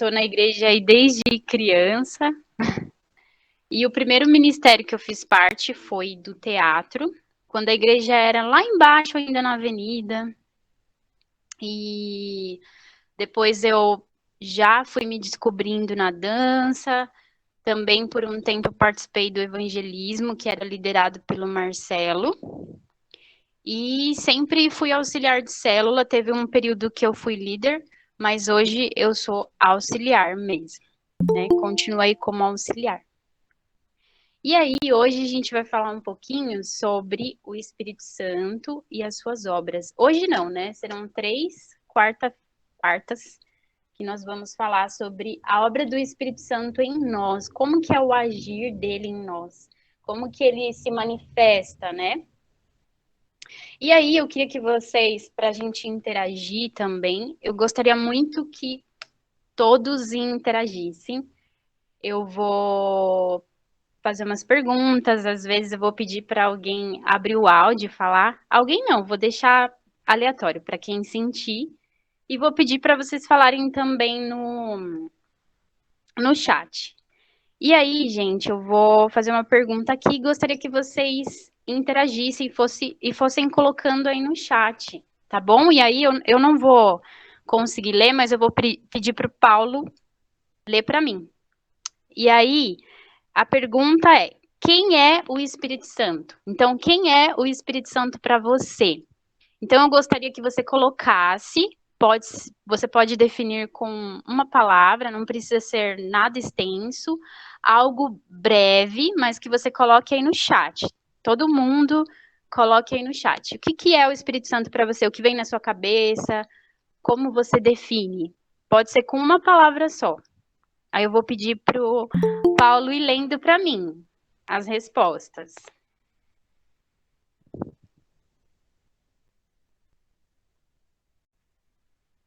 tô na igreja aí desde criança. E o primeiro ministério que eu fiz parte foi do teatro, quando a igreja era lá embaixo, ainda na avenida. E depois eu já fui me descobrindo na dança. Também por um tempo eu participei do evangelismo, que era liderado pelo Marcelo. E sempre fui auxiliar de célula. Teve um período que eu fui líder, mas hoje eu sou auxiliar mesmo, né? Continuei como auxiliar. E aí, hoje a gente vai falar um pouquinho sobre o Espírito Santo e as suas obras. Hoje não, né? Serão 3 quartas que nós vamos falar sobre a obra do Espírito Santo em nós, como que é o agir dele em nós, como que ele se manifesta, né? E aí, eu queria que vocês, para a gente interagir também, eu gostaria muito que todos interagissem. Eu vou fazer umas perguntas, às vezes eu vou pedir para alguém abrir o áudio e falar. Alguém não, vou deixar aleatório para quem sentir. E vou pedir para vocês falarem também no chat. E aí, gente, eu vou fazer uma pergunta aqui. Gostaria que vocês interagissem e fossem colocando aí no chat, tá bom? E aí eu não vou conseguir ler, mas eu vou pedir para o Paulo ler para mim. E aí, a pergunta é: quem é o Espírito Santo? Então, quem é o Espírito Santo para você? Então, eu gostaria que você colocasse, você pode definir com uma palavra, não precisa ser nada extenso, algo breve, mas que você coloque aí no chat. Todo mundo coloque aí no chat. O que é o Espírito Santo para você? O que vem na sua cabeça? Como você define? Pode ser com uma palavra só. Aí eu vou pedir para o Paulo ir lendo para mim as respostas.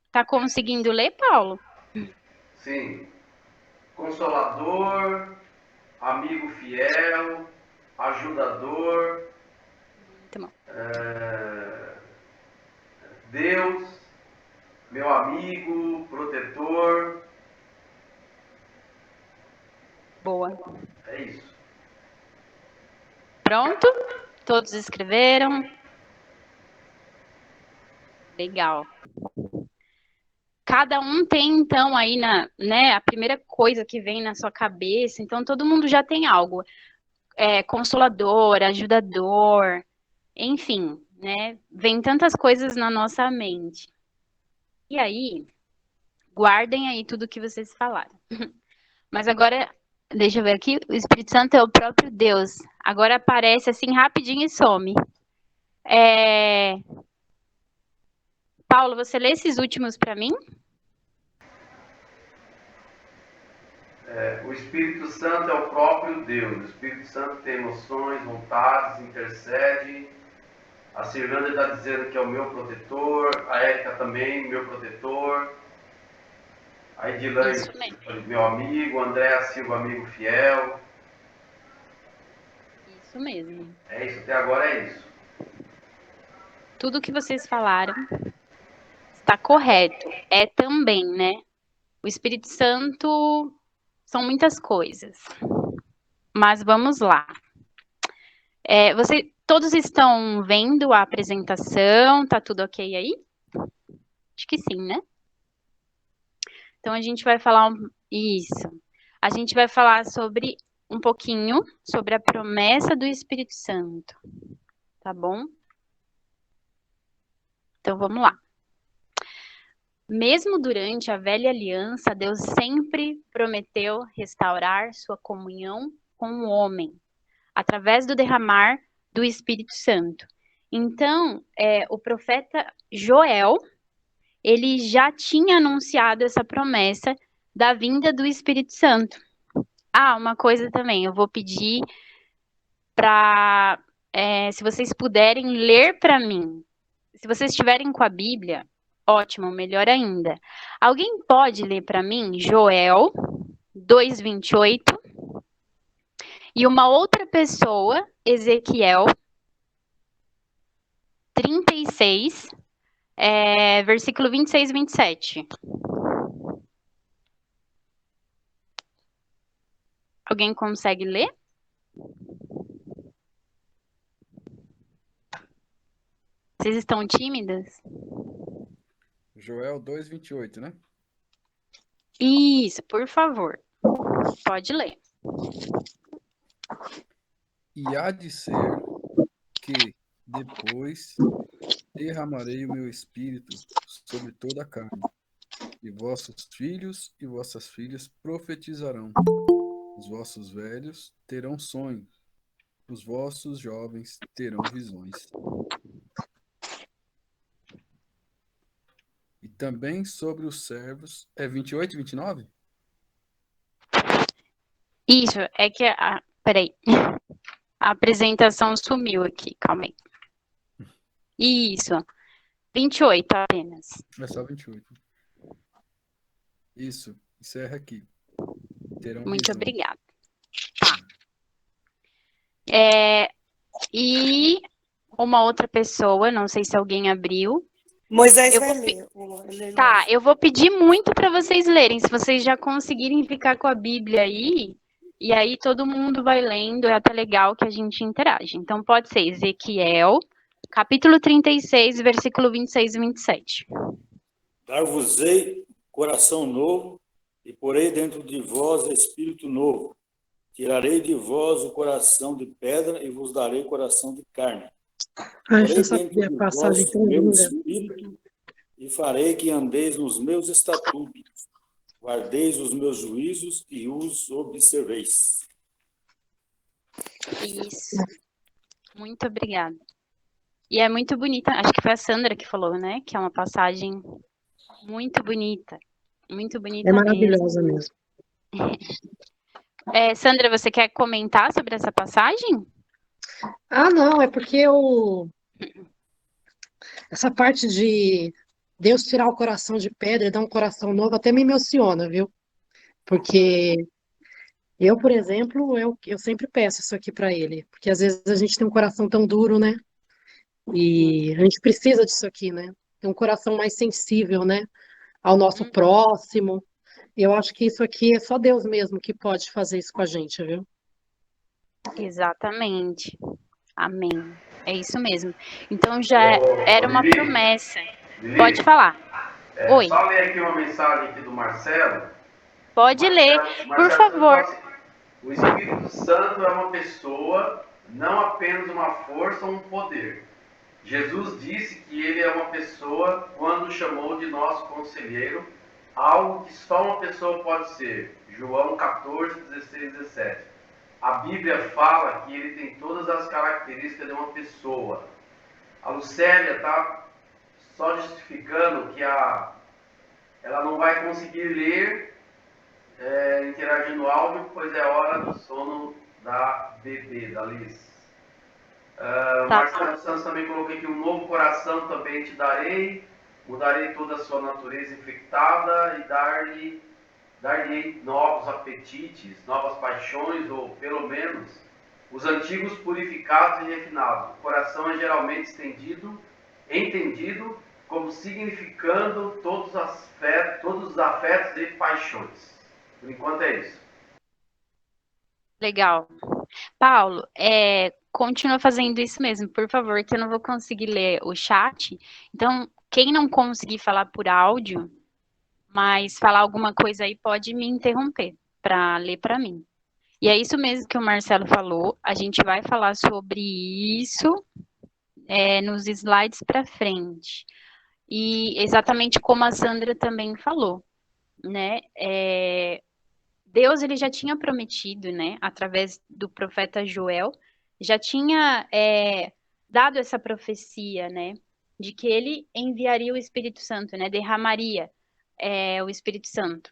Tá conseguindo ler, Paulo? Sim. Consolador, amigo fiel, ajudador, Tá bom. Deus, meu amigo, protetor. Boa. É isso. Pronto? Todos escreveram? Legal. Cada um tem, então, aí né, a primeira coisa que vem na sua cabeça. Então, todo mundo já tem algo. Consolador, ajudador, enfim, né? Vem tantas coisas na nossa mente. E aí, guardem aí tudo que vocês falaram. Mas agora, deixa eu ver aqui, o Espírito Santo é o próprio Deus. Agora aparece assim rapidinho e some. Paulo, você lê esses últimos para mim? O Espírito Santo é o próprio Deus. O Espírito Santo tem emoções, vontades, intercede. A Cirlanda está dizendo que é o meu protetor. A Érica também, meu protetor. A Edilane, Isso mesmo. meu amigo. André Silva, amigo fiel. Isso mesmo. É isso, até agora é isso. Tudo que vocês falaram está correto. É também, né? O Espírito Santo são muitas coisas. Mas vamos lá. Todos estão vendo a apresentação? Tá tudo ok aí? Acho que sim, né? Então a gente vai falar isso. A gente vai falar sobre um pouquinho sobre a promessa do Espírito Santo, tá bom? Então vamos lá. Mesmo durante a velha aliança, Deus sempre prometeu restaurar sua comunhão com o homem, através do derramar do Espírito Santo. Então, o profeta Joel, ele já tinha anunciado essa promessa da vinda do Espírito Santo. Ah, uma coisa também, eu vou pedir para, se vocês puderem ler para mim. Se vocês estiverem com a Bíblia, ótimo, melhor ainda. Alguém pode ler para mim Joel 2:28 e uma outra pessoa, Ezequiel 36, versículo 26 e 27. Alguém consegue ler? Vocês estão tímidas? Joel 2:28, né? Isso, por favor. Pode ler. E há de ser que depois derramarei o meu espírito sobre toda a carne, e vossos filhos e vossas filhas profetizarão, os vossos velhos terão sonhos, os vossos jovens terão visões. E também sobre os servos, é 28 e 29? Isso, é que peraí. A apresentação sumiu aqui, calma aí. Isso, 28 apenas. É só 28. Isso, encerra aqui. Terão Muito visões. obrigada. Tá. E uma outra pessoa, não sei se alguém abriu. Moisés vai ler. Tá, eu vou pedir muito para vocês lerem, se vocês já conseguirem ficar com a Bíblia aí, e aí todo mundo vai lendo, é até legal que a gente interage. Então pode ser Ezequiel, capítulo 36, versículo 26 e 27. Dar-vos-ei coração novo, e porei dentro de vós espírito novo. Tirarei de vós o coração de pedra e vos darei coração de carne. Porei dentro de vós o meu espírito e farei que andeis nos meus estatutos, guardeis os meus juízos e os observeis. Isso. Muito obrigada. E é muito bonita, acho que foi a Sandra que falou, né? Que é uma passagem muito bonita. Muito bonita mesmo. É maravilhosa mesmo. Sandra, você quer comentar sobre essa passagem? Não, é porque essa parte de Deus tirar o coração de pedra e dar um coração novo até me emociona, viu? Porque eu, por exemplo, eu sempre peço isso aqui para ele, porque às vezes a gente tem um coração tão duro, né? E a gente precisa disso aqui, né? Ter um coração mais sensível, né? Ao nosso próximo. E eu acho que isso aqui é só Deus mesmo que pode fazer isso com a gente, viu? Exatamente. Amém. É isso mesmo. Então já era uma promessa. Lili, Pode falar. Oi. Só ler aqui uma mensagem aqui do Marcelo. Pode ler, por favor. O Espírito Santo é uma pessoa, não apenas uma força ou um poder. Jesus disse que ele é uma pessoa quando chamou de nosso conselheiro, algo que só uma pessoa pode ser. João 14, 16, 17. A Bíblia fala que ele tem todas as características de uma pessoa. A Lucélia está só justificando que ela não vai conseguir ler interagindo no áudio, pois é hora do sono da bebê, da Liz. Marcelo Santos também colocou aqui: um novo coração também te darei, mudarei toda a sua natureza infectada e dar-lhe novos apetites, novas paixões, ou pelo menos os antigos purificados e refinados. O coração é geralmente entendido como significando todos os afetos e paixões. Por enquanto é isso. Legal. Paulo, continua fazendo isso mesmo, por favor, que eu não vou conseguir ler o chat. Então, quem não conseguir falar por áudio, mas falar alguma coisa aí, pode me interromper para ler para mim. E é isso mesmo que o Marcelo falou. A gente vai falar sobre isso nos slides para frente. E exatamente como a Sandra também falou, né? Deus, ele já tinha prometido, né, através do profeta Joel, já tinha dado essa profecia, né, de que ele enviaria o Espírito Santo, né, derramaria o Espírito Santo.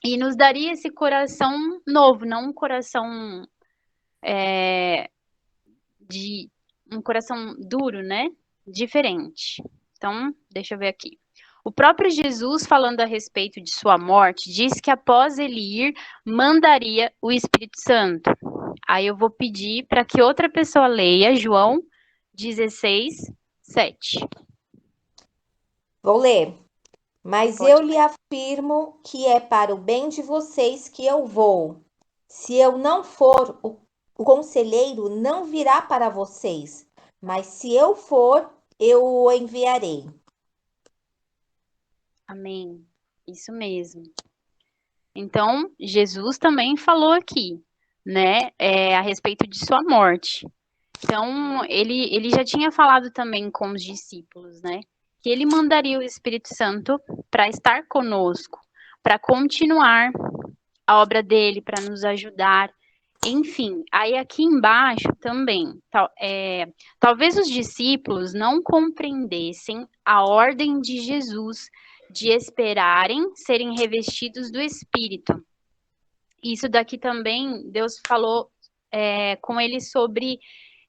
E nos daria esse coração novo, não um coração um coração duro, né, diferente. Então, deixa eu ver aqui. O próprio Jesus, falando a respeito de sua morte, disse que após ele ir, mandaria o Espírito Santo. Aí eu vou pedir para que outra pessoa leia João 16, 7. Vou ler. Mas eu lhe afirmo que é para o bem de vocês que eu vou. Se eu não for, o conselheiro não virá para vocês, mas se eu for, eu o enviarei. Amém. Isso mesmo. Então, Jesus também falou aqui, né, a respeito de sua morte. Então, ele já tinha falado também com os discípulos, né, que ele mandaria o Espírito Santo para estar conosco, para continuar a obra dele, para nos ajudar. Enfim, aí aqui embaixo também, talvez os discípulos não compreendessem a ordem de Jesus de esperarem serem revestidos do Espírito. Isso daqui também, Deus falou com eles sobre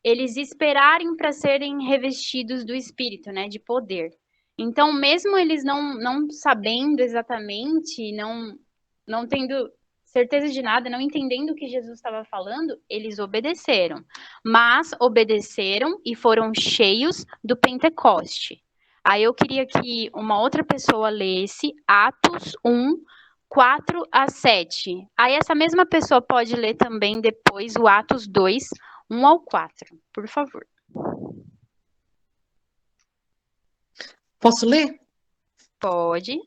eles esperarem para serem revestidos do Espírito, né, de poder. Então, mesmo eles não sabendo exatamente, não tendo certeza de nada, não entendendo o que Jesus estava falando, eles obedeceram. Mas obedeceram e foram cheios do Pentecoste. Aí eu queria que uma outra pessoa lesse Atos 1, 4 a 7. Aí essa mesma pessoa pode ler também depois o Atos 2, 1 ao 4, por favor. Posso ler? Pode.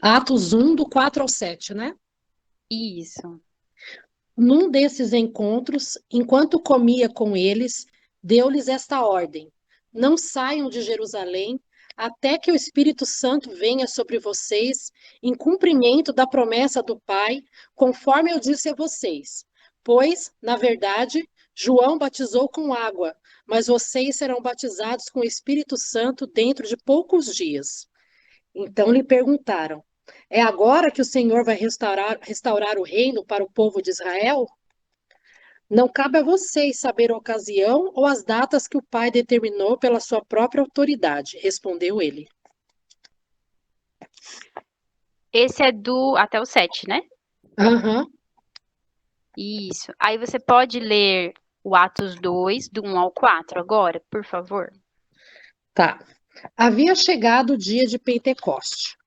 Atos 1, do 4 ao 7, né? Isso. Num desses encontros, enquanto comia com eles, deu-lhes esta ordem: não saiam de Jerusalém até que o Espírito Santo venha sobre vocês, em cumprimento da promessa do Pai, conforme eu disse a vocês. Pois, na verdade, João batizou com água, mas vocês serão batizados com o Espírito Santo dentro de poucos dias. Então lhe perguntaram: é agora que o Senhor vai restaurar o reino para o povo de Israel? Não cabe a vocês saber a ocasião ou as datas que o Pai determinou pela sua própria autoridade, respondeu ele. Esse é do até o 7, né? Aham. Isso. Aí você pode ler o Atos 2, do 1 ao 4 agora, por favor. Tá. Havia chegado o dia de Pentecoste.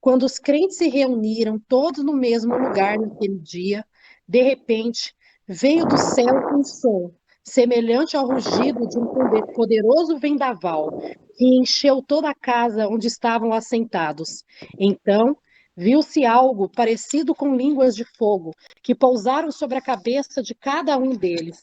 Quando os crentes se reuniram todos no mesmo lugar naquele dia, de repente, veio do céu um som, semelhante ao rugido de um poderoso vendaval, que encheu toda a casa onde estavam assentados. Então, viu-se algo parecido com línguas de fogo, que pousaram sobre a cabeça de cada um deles.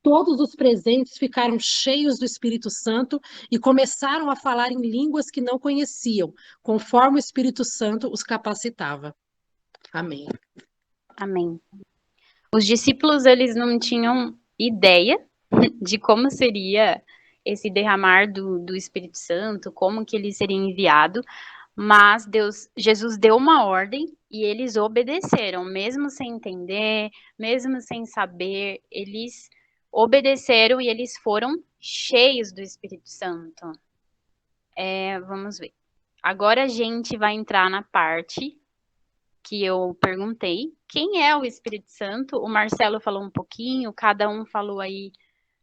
Todos os presentes ficaram cheios do Espírito Santo e começaram a falar em línguas que não conheciam, conforme o Espírito Santo os capacitava. Amém. Amém. Os discípulos, eles não tinham ideia de como seria esse derramar do Espírito Santo, como que ele seria enviado, mas Jesus deu uma ordem e eles obedeceram, mesmo sem entender, mesmo sem saber, eles obedeceram e eles foram cheios do Espírito Santo. Vamos ver. Agora a gente vai entrar na parte que eu perguntei. Quem é o Espírito Santo? O Marcelo falou um pouquinho, cada um falou aí.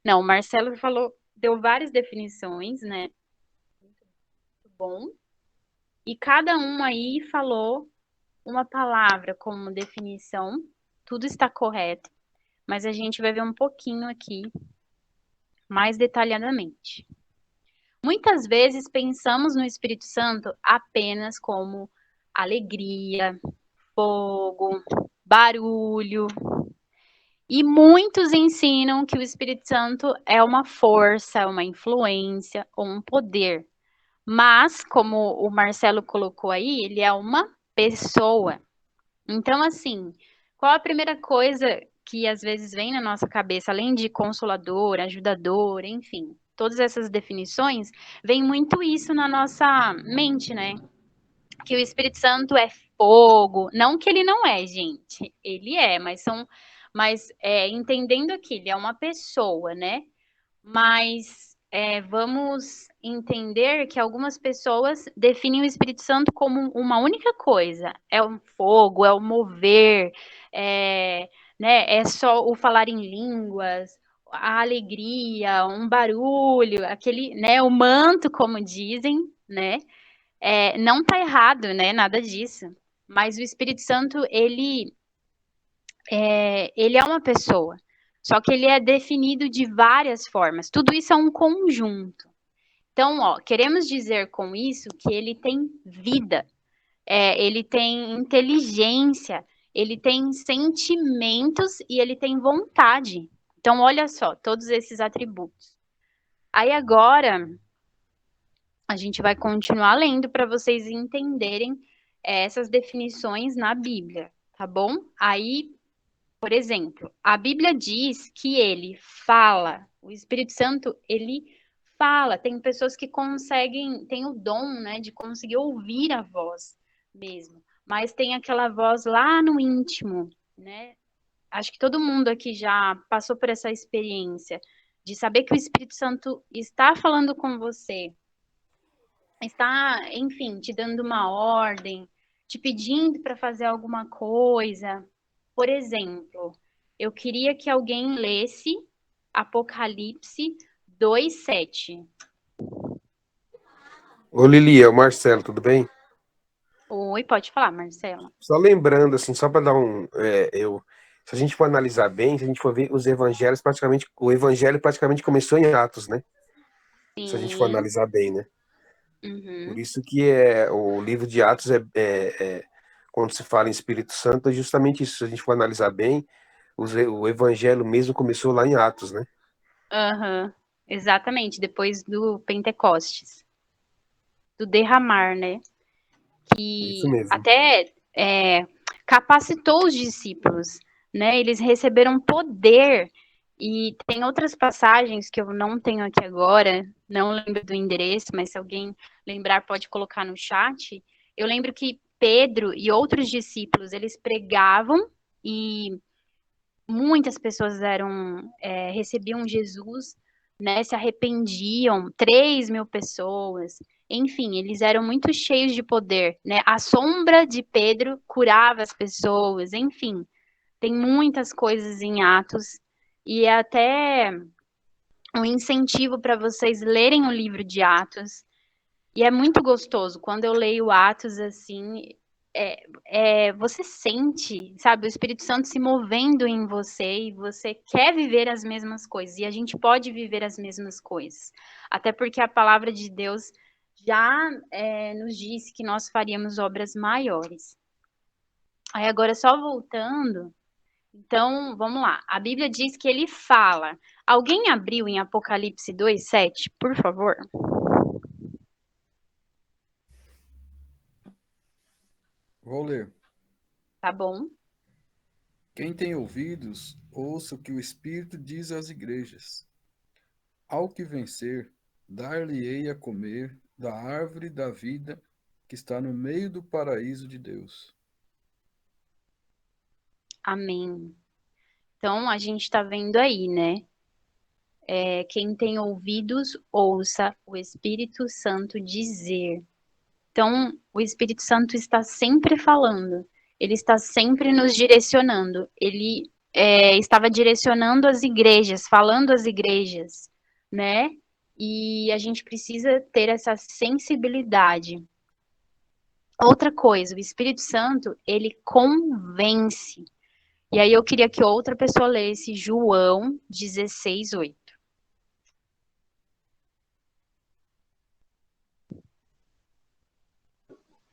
Não, o Marcelo falou, deu várias definições, né? Muito bom. E cada um aí falou uma palavra como definição. Tudo está correto, mas a gente vai ver um pouquinho aqui mais detalhadamente. Muitas vezes pensamos no Espírito Santo apenas como alegria, fogo, barulho. E muitos ensinam que o Espírito Santo é uma força, uma influência ou um poder. Mas, como o Marcelo colocou aí, ele é uma pessoa. Então, assim, qual a primeira coisa que às vezes vem na nossa cabeça, além de consolador, ajudador, enfim, todas essas definições, vem muito isso na nossa mente, né? Que o Espírito Santo é fogo, não que ele não é, gente, ele é, mas entendendo que ele é uma pessoa, né? Mas vamos entender que algumas pessoas definem o Espírito Santo como uma única coisa, é um fogo, é o mover, né? É só o falar em línguas, a alegria, um barulho, aquele, né? O manto, como dizem, né? Não está errado, né? Nada disso. Mas o Espírito Santo, ele ele é uma pessoa, só que ele é definido de várias formas. Tudo isso é um conjunto. Então, ó, queremos dizer com isso que ele tem vida, ele tem inteligência, ele tem sentimentos e ele tem vontade. Então, olha só, todos esses atributos. Aí agora, a gente vai continuar lendo para vocês entenderem essas definições na Bíblia, tá bom? Aí, por exemplo, a Bíblia diz que ele fala, o Espírito Santo, ele fala. Tem pessoas que conseguem, tem o dom, né, de conseguir ouvir a voz mesmo, mas tem aquela voz lá no íntimo, né? Acho que todo mundo aqui já passou por essa experiência de saber que o Espírito Santo está falando com você, está, enfim, te dando uma ordem, te pedindo para fazer alguma coisa. Por exemplo, eu queria que alguém lesse Apocalipse 2:7. Ô Lili, é o Marcelo, tudo bem? Oi, pode falar, Marcela. Só lembrando, assim, só para dar se a gente for analisar bem, se a gente for ver os evangelhos, o evangelho praticamente começou em Atos, né? Se a gente for Sim. analisar bem, né? Uhum. Por isso que o livro de Atos quando se fala em Espírito Santo, é justamente isso. Se a gente for analisar bem, o evangelho mesmo começou lá em Atos, né? Uhum. Exatamente, depois do Pentecostes, do derramar, né? Que Isso mesmo. até capacitou os discípulos, né? Eles receberam poder. E tem outras passagens que eu não tenho aqui agora, não lembro do endereço, mas se alguém lembrar pode colocar no chat. Eu lembro que Pedro e outros discípulos, eles pregavam e muitas pessoas recebiam Jesus, né, se arrependiam, 3.000 pessoas, enfim, eles eram muito cheios de poder, né, a sombra de Pedro curava as pessoas, enfim, tem muitas coisas em Atos, e é até um incentivo para vocês lerem o livro de Atos, e é muito gostoso, quando eu leio Atos, assim, você sente, sabe, o Espírito Santo se movendo em você e você quer viver as mesmas coisas. E a gente pode viver as mesmas coisas. Até porque a palavra de Deus já nos disse que nós faríamos obras maiores. Aí agora, só voltando, então, vamos lá. A Bíblia diz que ele fala. Alguém abriu em Apocalipse 2:7, por favor? Vou ler. Tá bom? Quem tem ouvidos, ouça o que o Espírito diz às igrejas. Ao que vencer, dar-lhe-ei a comer da árvore da vida que está no meio do paraíso de Deus. Amém. Então, a gente está vendo aí, né? Quem tem ouvidos, ouça o Espírito Santo dizer. Então, o Espírito Santo está sempre falando, ele está sempre nos direcionando. Ele estava direcionando as igrejas, falando às igrejas, né? E a gente precisa ter essa sensibilidade. Outra coisa, o Espírito Santo, ele convence. E aí eu queria que outra pessoa lesse João 16:8.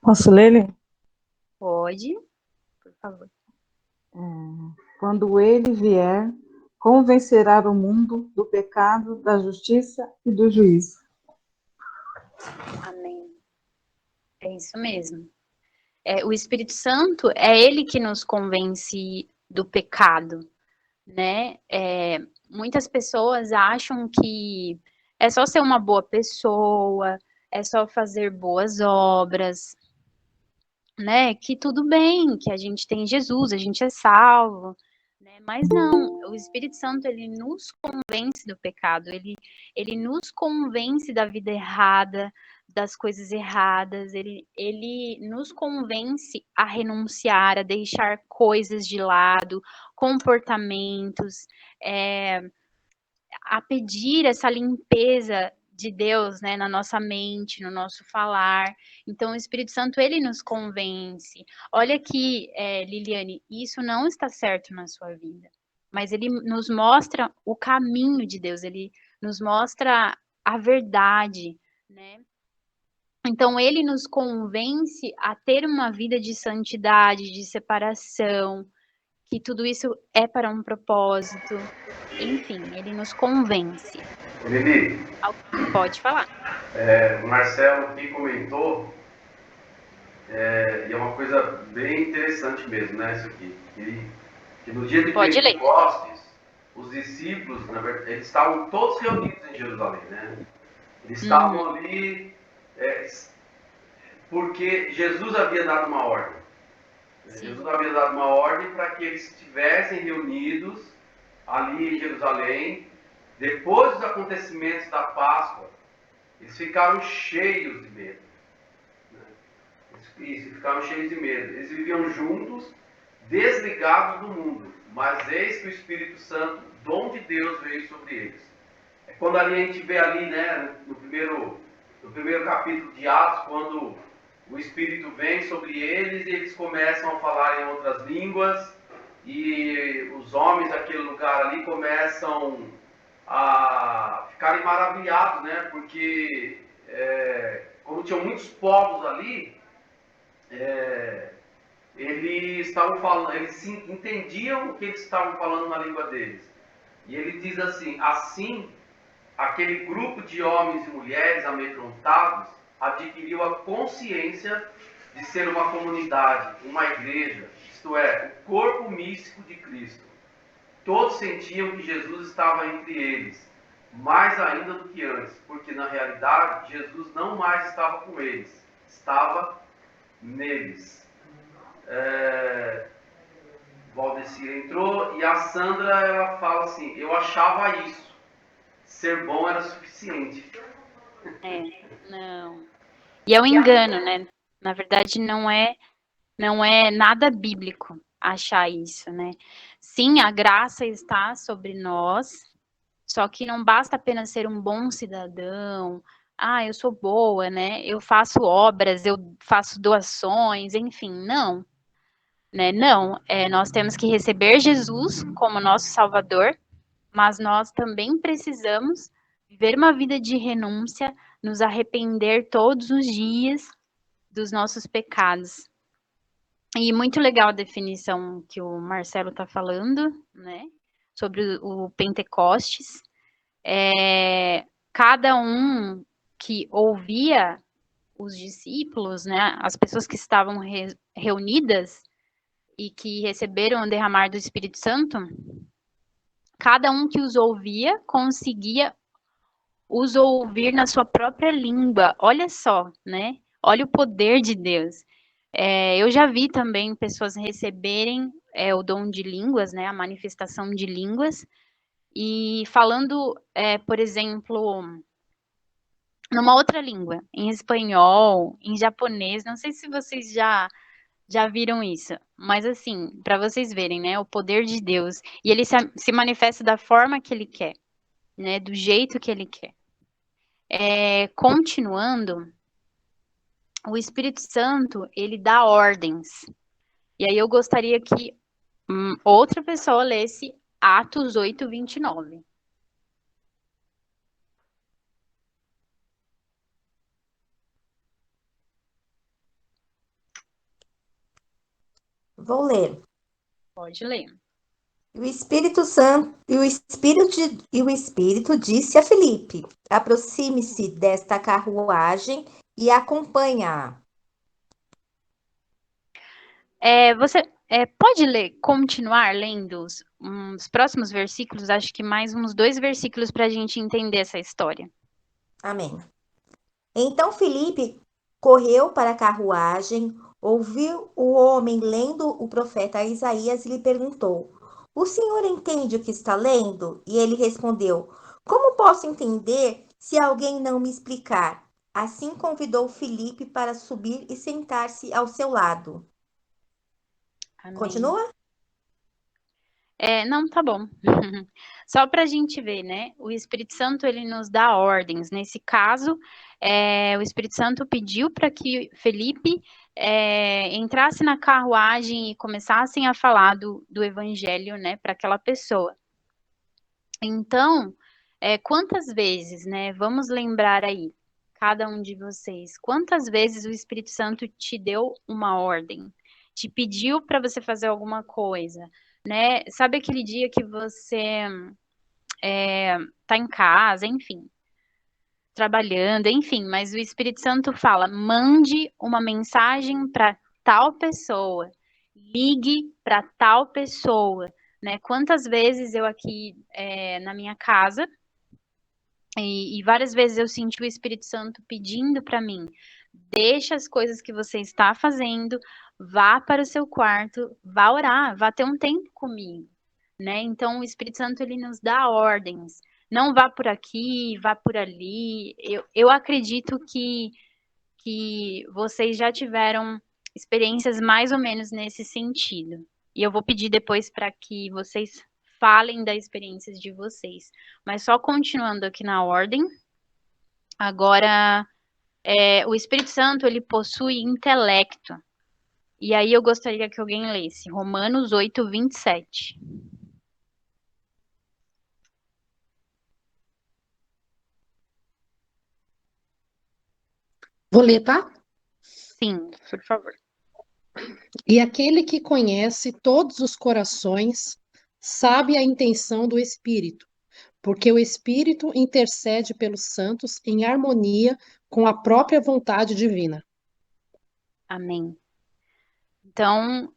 Posso ler ele? Pode, por favor. Quando ele vier, convencerá o mundo do pecado, da justiça e do juízo. Amém. É isso mesmo. O Espírito Santo é ele que nos convence do pecado, né? Muitas pessoas acham que é só ser uma boa pessoa, é só fazer boas obras, né? Que tudo bem, que a gente tem Jesus, a gente é salvo, né? Mas não, o Espírito Santo, ele nos convence do pecado, ele nos convence da vida errada, das coisas erradas, ele nos convence a renunciar, a deixar coisas de lado, comportamentos, a pedir essa limpeza de Deus, né, na nossa mente, no nosso falar. Então, o Espírito Santo, ele nos convence. Olha aqui, Liliane, isso não está certo na sua vida, mas ele nos mostra o caminho de Deus, ele nos mostra a verdade, né? Então, ele nos convence a ter uma vida de santidade, de separação, que tudo isso é para um propósito. Enfim, ele nos convence. Lili, Pode falar. o Marcelo aqui comentou, e é uma coisa bem interessante mesmo, né, isso aqui, que no dia de Pode ler. Pentecostes, os discípulos, na verdade, eles estavam todos reunidos em Jerusalém, né? Eles estavam ali porque Jesus havia dado uma ordem. Sim. Jesus havia dado uma ordem para que eles estivessem reunidos ali em Jerusalém. Depois dos acontecimentos da Páscoa, eles ficaram cheios de medo. Isso, ficaram cheios de medo. Eles viviam juntos, desligados do mundo. Mas eis que o Espírito Santo, dom de Deus, veio sobre eles. É quando ali a gente vê ali, né, no primeiro capítulo de Atos, quando o Espírito vem sobre eles e eles começam a falar em outras línguas, e os homens daquele lugar ali começam a ficarem maravilhados, né? Porque como tinham muitos povos ali, eles estavam falando, eles entendiam o que eles estavam falando na língua deles. E ele diz assim, aquele grupo de homens e mulheres amedrontados adquiriu a consciência de ser uma comunidade, uma igreja, isto é, o corpo místico de Cristo. Todos sentiam que Jesus estava entre eles, mais ainda do que antes, porque na realidade Jesus não mais estava com eles, estava neles. Valdecir entrou e a Sandra, ela fala assim, eu achava isso, ser bom era suficiente. Não. E é um engano, né? Na verdade, não é nada bíblico achar isso, né? Sim, a graça está sobre nós, só que não basta apenas ser um bom cidadão. Ah, eu sou boa, né? Eu faço obras, eu faço doações, enfim, não. Né? Não, nós temos que receber Jesus como nosso Salvador, mas nós também precisamos viver uma vida de renúncia, nos arrepender todos os dias dos nossos pecados. E muito legal a definição que o Marcelo está falando, né, sobre o Pentecostes. Cada um que ouvia os discípulos, né, as pessoas que estavam reunidas e que receberam o derramar do Espírito Santo, cada um que os ouvia conseguia os ouvir na sua própria língua. Olha só, né? Olha o poder de Deus. Eu já vi também pessoas receberem o dom de línguas, né? A manifestação de línguas, e falando, por exemplo, numa outra língua, em espanhol, em japonês. Não sei se vocês já viram isso, mas assim, para vocês verem, né, o poder de Deus, e ele se manifesta da forma que ele quer, né, do jeito que ele quer. Continuando, o Espírito Santo, ele dá ordens, e aí eu gostaria que outra pessoa lesse Atos 8:29. Vou ler. Pode ler. O Espírito Santo e o Espírito disse a Filipe: aproxime-se desta carruagem e acompanha-a. Você pode continuar lendo os próximos versículos? Acho que mais uns 2 versículos para a gente entender essa história. Amém. Então Filipe correu para a carruagem, ouviu o homem lendo o profeta Isaías e lhe perguntou: o senhor entende o que está lendo? E ele respondeu: como posso entender se alguém não me explicar? Assim convidou Filipe para subir e sentar-se ao seu lado. Amém. Continua? Não, tá bom. Só para a gente ver, né? O Espírito Santo, ele nos dá ordens. Nesse caso, o Espírito Santo pediu para que Felipe entrasse na carruagem e começassem a falar do Evangelho, né, para aquela pessoa. Então, quantas vezes, né? Vamos lembrar aí, cada um de vocês, quantas vezes o Espírito Santo te deu uma ordem, te pediu para você fazer alguma coisa, né? Sabe aquele dia que você tá em casa, enfim, trabalhando, enfim, mas o Espírito Santo fala: mande uma mensagem para tal pessoa, ligue para tal pessoa, né? Quantas vezes eu aqui na minha casa e várias vezes eu senti o Espírito Santo pedindo para mim: deixa as coisas que você está fazendo, vá para o seu quarto, vá orar, vá ter um tempo comigo, né? Então o Espírito Santo ele nos dá ordens. Não vá por aqui, vá por ali. Eu acredito que vocês já tiveram experiências mais ou menos nesse sentido. E eu vou pedir depois para que vocês falem das experiências de vocês. Mas só continuando aqui na ordem, agora o Espírito Santo ele possui intelecto. E aí eu gostaria que alguém lesse Romanos 8, 27. Vou ler, tá? Sim, por favor. E aquele que conhece todos os corações sabe a intenção do Espírito, porque o Espírito intercede pelos santos em harmonia com a própria vontade divina. Amém. Então,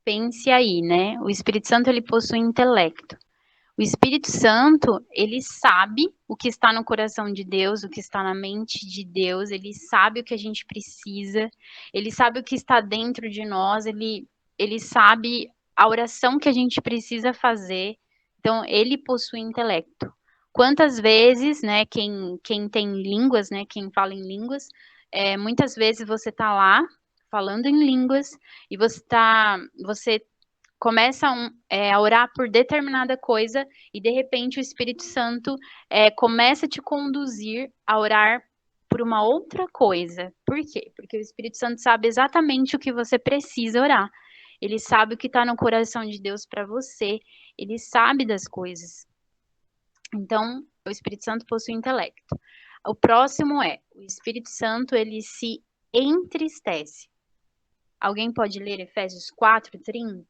pense aí, né? O Espírito Santo ele possui intelecto. O Espírito Santo, ele sabe o que está no coração de Deus, o que está na mente de Deus, ele sabe o que a gente precisa, ele sabe o que está dentro de nós, ele sabe a oração que a gente precisa fazer. Então, ele possui intelecto. Quantas vezes, né, quem tem línguas, né, quem fala em línguas, muitas vezes você está lá falando em línguas e você começa a orar por determinada coisa e de repente o Espírito Santo começa a te conduzir a orar por uma outra coisa. Por quê? Porque o Espírito Santo sabe exatamente o que você precisa orar. Ele sabe o que está no coração de Deus para você. Ele sabe das coisas. Então, o Espírito Santo possui intelecto. O próximo o Espírito Santo, ele se entristece. Alguém pode ler Efésios 4:30?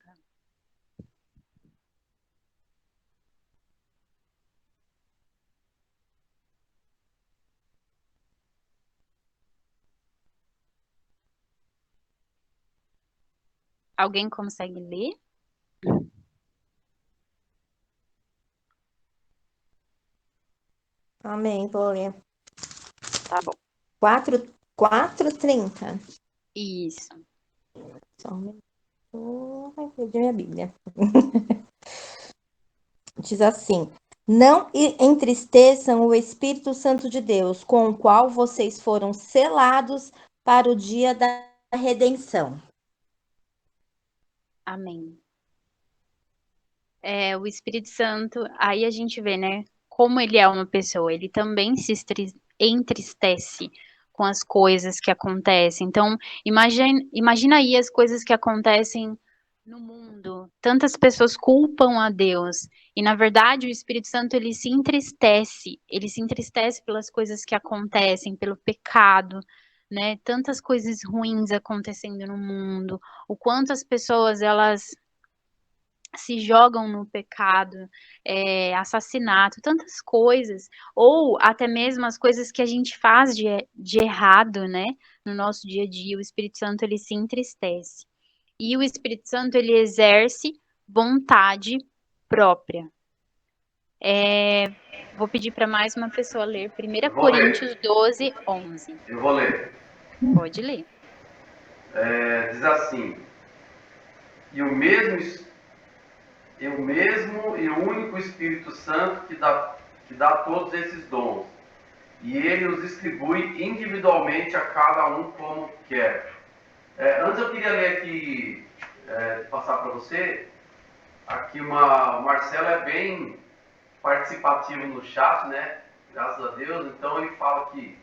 Alguém consegue ler? Amém, vou ler. Tá bom. 4:30. Isso. Só um minuto. Ai, perdi minha Bíblia. Diz assim: não entristeçam o Espírito Santo de Deus, com o qual vocês foram selados para o dia da redenção. Amém. O Espírito Santo, aí a gente vê, né, como ele é uma pessoa, ele também se entristece com as coisas que acontecem. Então, imagina aí as coisas que acontecem no mundo. Tantas pessoas culpam a Deus, e na verdade o Espírito Santo ele se entristece pelas coisas que acontecem, pelo pecado, né? Tantas coisas ruins acontecendo no mundo, o quanto as pessoas elas se jogam no pecado, assassinato, tantas coisas, ou até mesmo as coisas que a gente faz de errado, né, no nosso dia a dia, o Espírito Santo, ele se entristece. E o Espírito Santo, ele exerce vontade própria. Vou pedir para mais uma pessoa ler 1 Coríntios 12, 11. Eu vou ler. Pode ler. Diz assim: e o mesmo e o único Espírito Santo que dá todos esses dons, e ele os distribui individualmente a cada um como quer. Antes eu queria ler aqui, passar passar para você. Aqui o Marcelo é bem participativo no chat, né? Graças a Deus. Então ele fala aqui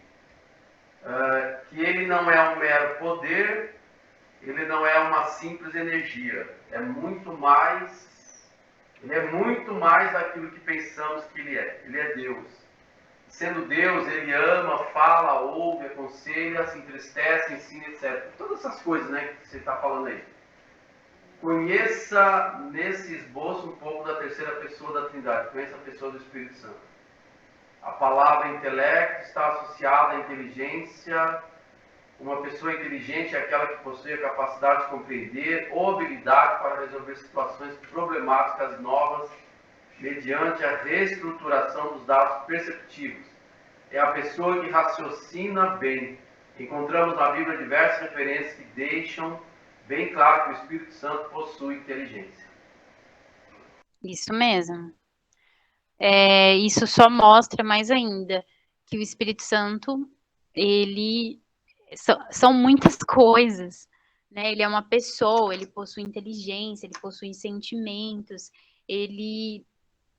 que ele não é um mero poder, ele não é uma simples energia. Ele é muito mais daquilo que pensamos que ele é. Ele é Deus. Sendo Deus, ele ama, fala, ouve, aconselha, se entristece, ensina, etc. Todas essas coisas, né, que você está falando aí. Conheça nesse esboço um pouco da terceira pessoa da Trindade. Conheça a pessoa do Espírito Santo. A palavra intelecto está associada à inteligência. Uma pessoa inteligente é aquela que possui a capacidade de compreender ou habilidade para resolver situações problemáticas novas mediante a reestruturação dos dados perceptivos. É a pessoa que raciocina bem. Encontramos na Bíblia diversas referências que deixam bem claro que o Espírito Santo possui inteligência. Isso mesmo. Isso só mostra mais ainda que o Espírito Santo, ele são muitas coisas, né? Ele é uma pessoa, ele possui inteligência, ele possui sentimentos,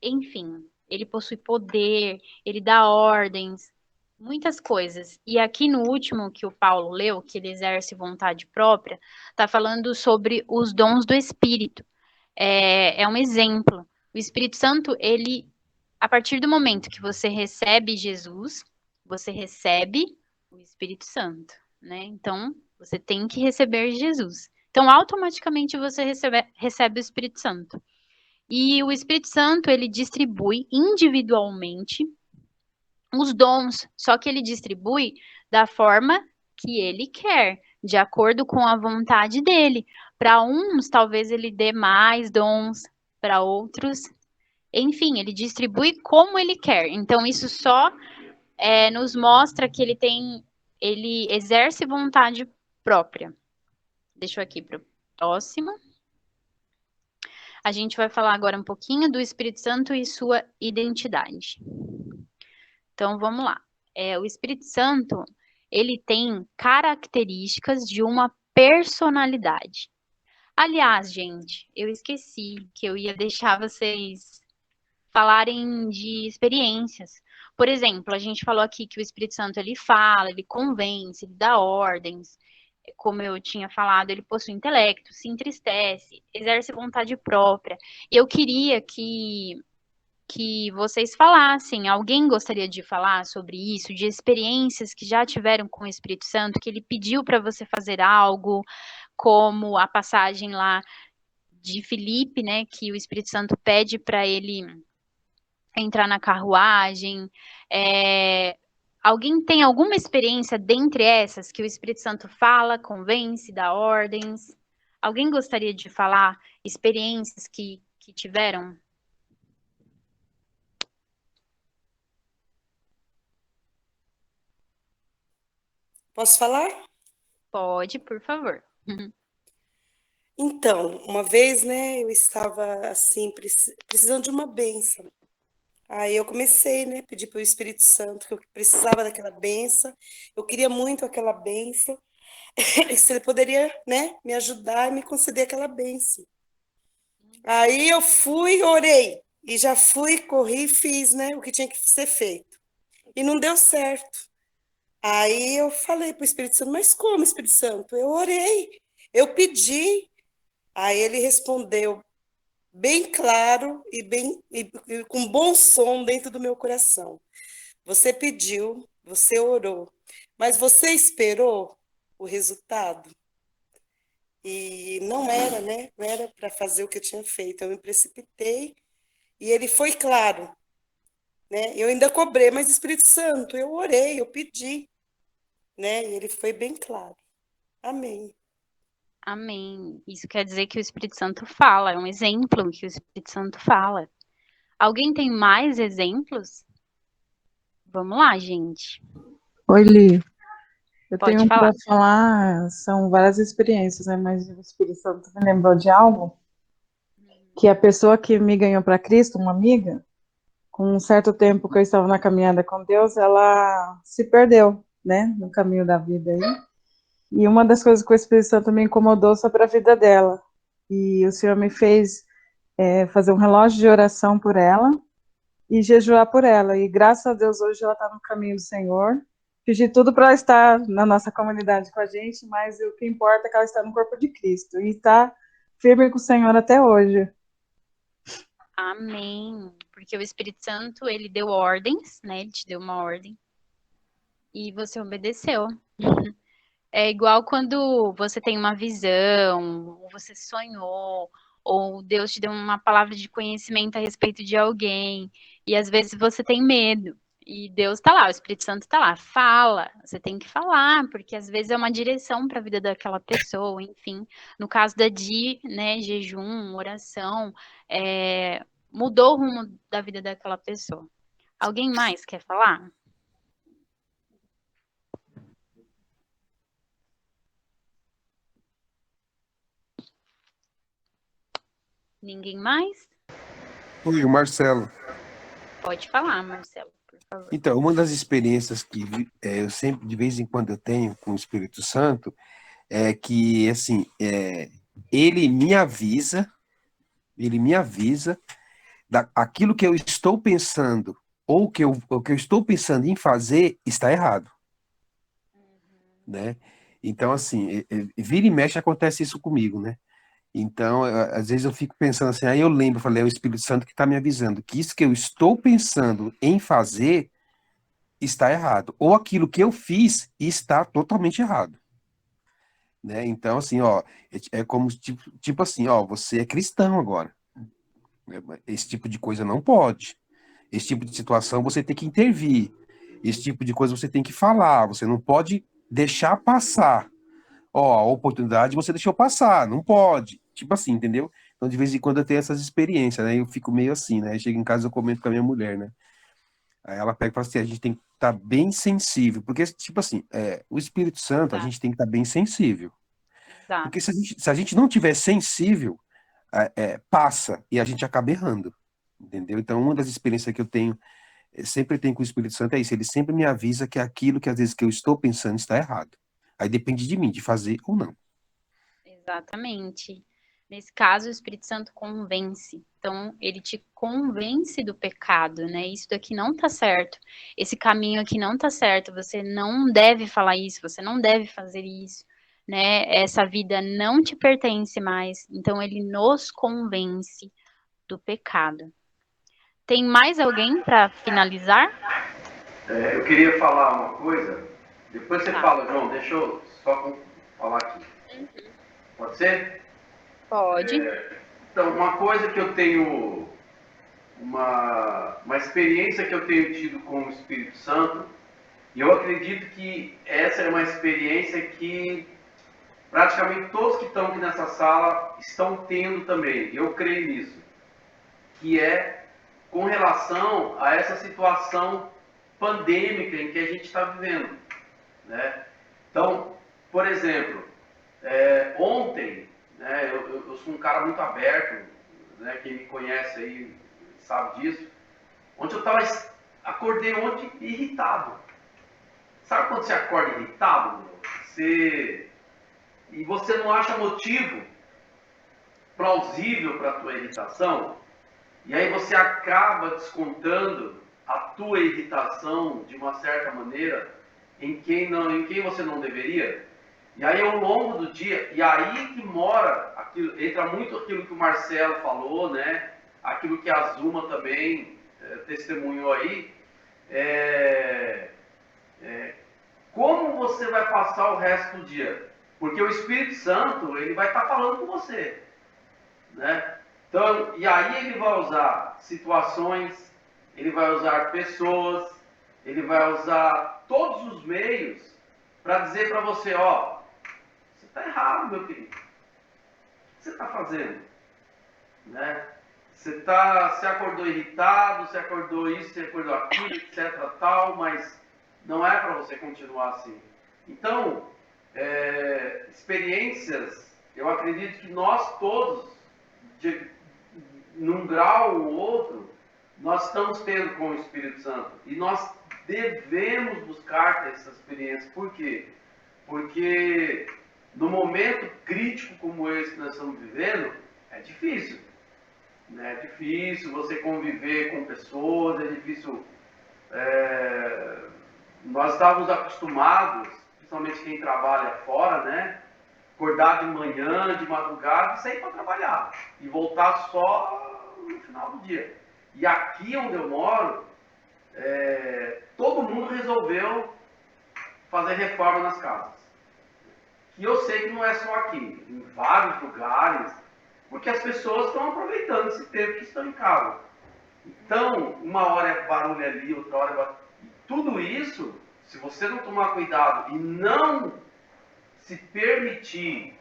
enfim, ele possui poder, ele dá ordens, muitas coisas. E aqui no último que o Paulo leu, que ele exerce vontade própria, está falando sobre os dons do Espírito. É um exemplo. O Espírito Santo, a partir do momento que você recebe Jesus, você recebe o Espírito Santo, né? Então, você tem que receber Jesus. Então, automaticamente você recebe o Espírito Santo. E o Espírito Santo, ele distribui individualmente os dons, só que ele distribui da forma que ele quer, de acordo com a vontade dele. Para uns, talvez ele dê mais dons, para outros, enfim, ele distribui como ele quer. Então, isso só nos mostra que ele exerce vontade própria. Deixa eu aqui para o próximo. A gente vai falar agora um pouquinho do Espírito Santo e sua identidade. Então, vamos lá. O Espírito Santo, ele tem características de uma personalidade. Aliás, gente, eu esqueci que eu ia deixar vocês falarem de experiências. Por exemplo, a gente falou aqui que o Espírito Santo, ele fala, ele convence, ele dá ordens. Como eu tinha falado, ele possui intelecto, se entristece, exerce vontade própria. Eu queria que vocês falassem. Alguém gostaria de falar sobre isso, de experiências que já tiveram com o Espírito Santo, que ele pediu para você fazer algo, como a passagem lá de Filipe, né, que o Espírito Santo pede para ele entrar na carruagem. Alguém tem alguma experiência dentre essas que o Espírito Santo fala, convence, dá ordens? Alguém gostaria de falar experiências que tiveram? Posso falar? Pode, por favor. Então, uma vez, né, eu estava assim, precisando de uma bênção. Aí eu comecei, né, pedir para o Espírito Santo que eu precisava daquela bênção. Eu queria muito aquela bênção. Se ele poderia, né, me ajudar e me conceder aquela bênção. Aí eu fui, orei e já fui, corri e fiz, né, o que tinha que ser feito. E não deu certo. Aí eu falei para o Espírito Santo, mas como, Espírito Santo? Eu orei, eu pedi. Aí ele respondeu bem claro e com bom som dentro do meu coração. Você pediu, você orou, mas você esperou o resultado? E não era, né? Não era para fazer o que eu tinha feito. Eu me precipitei e ele foi claro, né? Eu ainda cobrei, mas Espírito Santo, eu orei, eu pedi, né? E ele foi bem claro. Amém. Amém. Isso quer dizer que o Espírito Santo fala, é um exemplo que o Espírito Santo fala. Alguém tem mais exemplos? Vamos lá, gente. Oi, Li. Eu Pode tenho falar. para falar, são várias experiências, né? Mas o Espírito Santo me lembrou de algo que a pessoa que me ganhou para Cristo, uma amiga, com um certo tempo que eu estava na caminhada com Deus, ela se perdeu, né? No caminho da vida aí. E uma das coisas que o Espírito Santo me incomodou sobre a vida dela. E o Senhor me fez fazer um relógio de oração por ela e jejuar por ela. E graças a Deus hoje ela está no caminho do Senhor. Fiz de tudo para ela estar na nossa comunidade com a gente, mas o que importa é que ela está no corpo de Cristo e está firme com o Senhor até hoje. Amém. Porque o Espírito Santo, ele deu ordens, né? Ele te deu uma ordem. E você obedeceu. É igual quando você tem uma visão, ou você sonhou, ou Deus te deu uma palavra de conhecimento a respeito de alguém, e às vezes você tem medo. E Deus tá lá, o Espírito Santo tá lá, fala, você tem que falar, porque às vezes é uma direção para a vida daquela pessoa, enfim. No caso da Di, né, jejum, oração, mudou o rumo da vida daquela pessoa. Alguém mais quer falar? Ninguém mais? Oi, o Marcelo. Pode falar, Marcelo, por favor. Então, uma das experiências que eu sempre, de vez em quando, eu tenho com o Espírito Santo é que, assim, ele me avisa aquilo que eu estou pensando ou o que eu estou pensando em fazer está errado, né? Então, assim, vira e mexe acontece isso comigo, né? Então, às vezes eu fico pensando assim, aí eu lembro, falei, é o Espírito Santo que está me avisando que isso que eu estou pensando em fazer está errado, ou aquilo que eu fiz está totalmente errado, né? Então, assim, ó, é como, tipo assim, ó, você é cristão agora, esse tipo de coisa não pode, esse tipo de situação você tem que intervir, esse tipo de coisa você tem que falar, você não pode deixar passar. Ó, a oportunidade você deixou passar, não pode. Tipo assim, entendeu? Então, de vez em quando eu tenho essas experiências, né? Eu fico meio assim, né? Aí chego em casa eu comento com a minha mulher, né? Aí ela pega e fala assim, a gente tem que estar bem sensível, porque, tipo assim, o Espírito Santo, a Exato, gente tem que estar bem sensível. exato. Porque se a gente não tiver sensível, passa e a gente acaba errando, entendeu? Então, uma das experiências que eu tenho, sempre tenho com o Espírito Santo é isso, ele sempre me avisa que aquilo que às vezes que eu estou pensando está errado. Aí depende de mim, de fazer ou não. Exatamente. Nesse caso, o Espírito Santo convence. Então, ele te convence do pecado, né? Isso daqui não tá certo. Esse caminho aqui não tá certo. Você não deve falar isso, você não deve fazer isso, né? Essa vida não te pertence mais. Então, ele nos convence do pecado. Tem mais alguém para finalizar? Eu queria falar uma coisa, depois você Tá. fala, João, deixa eu só falar aqui. Pode ser? Pode. Então, uma coisa que eu tenho, uma experiência que eu tenho tido com o Espírito Santo, e eu acredito que essa é uma experiência que praticamente todos que estão aqui nessa sala estão tendo também, eu creio nisso, que é com relação a essa situação pandêmica em que a gente está vivendo, né? Então, por exemplo, ontem, né, eu sou um cara muito aberto, né, quem me conhece aí sabe disso. Ontem acordei ontem irritado. Sabe quando você acorda irritado? E você não acha motivo plausível para a tua irritação? E aí você acaba descontando a tua irritação de uma certa maneira em quem você não deveria. E aí ao longo do dia, e aí que entra muito aquilo que o Marcelo falou, né? Aquilo que a Zuma também testemunhou aí. Como você vai passar o resto do dia? Porque o Espírito Santo, ele vai estar falando com você, né? Então, e aí ele vai usar situações, ele vai usar pessoas, ele vai usar todos os meios para dizer para você, ó, você está errado, meu querido. O que você está fazendo? Né? Você acordou irritado, você acordou isso, você acordou aquilo, etc, tal, mas não é para você continuar assim. Então, experiências, eu acredito que nós todos, num grau ou outro, nós estamos tendo com o Espírito Santo. E nós devemos buscar ter essa experiência. Por quê? Porque no momento crítico como esse que nós estamos vivendo, é difícil. Né? É difícil você conviver com pessoas, é difícil. Nós estávamos acostumados, principalmente quem trabalha fora, né? Acordar de manhã, de madrugada e sair para trabalhar. E voltar só no final do dia. E aqui onde eu moro, todo mundo resolveu fazer reforma nas casas. E eu sei que não é só aqui, em vários lugares, porque as pessoas estão aproveitando esse tempo que estão em casa. Então, uma hora é barulho ali, outra hora é barulho. E tudo isso, se você não tomar cuidado e não se permitir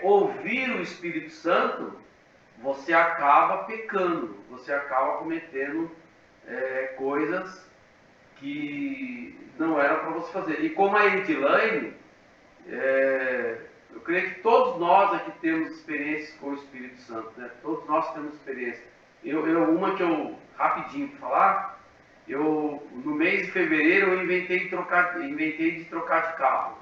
ouvir o Espírito Santo, você acaba pecando, você acaba cometendo coisas que não eram para você fazer. E como a Edilane, eu creio que todos nós aqui temos experiências com o Espírito Santo, né? Todos nós temos experiência. Uma que eu, rapidinho para falar, no mês de fevereiro eu inventei de trocar de carro.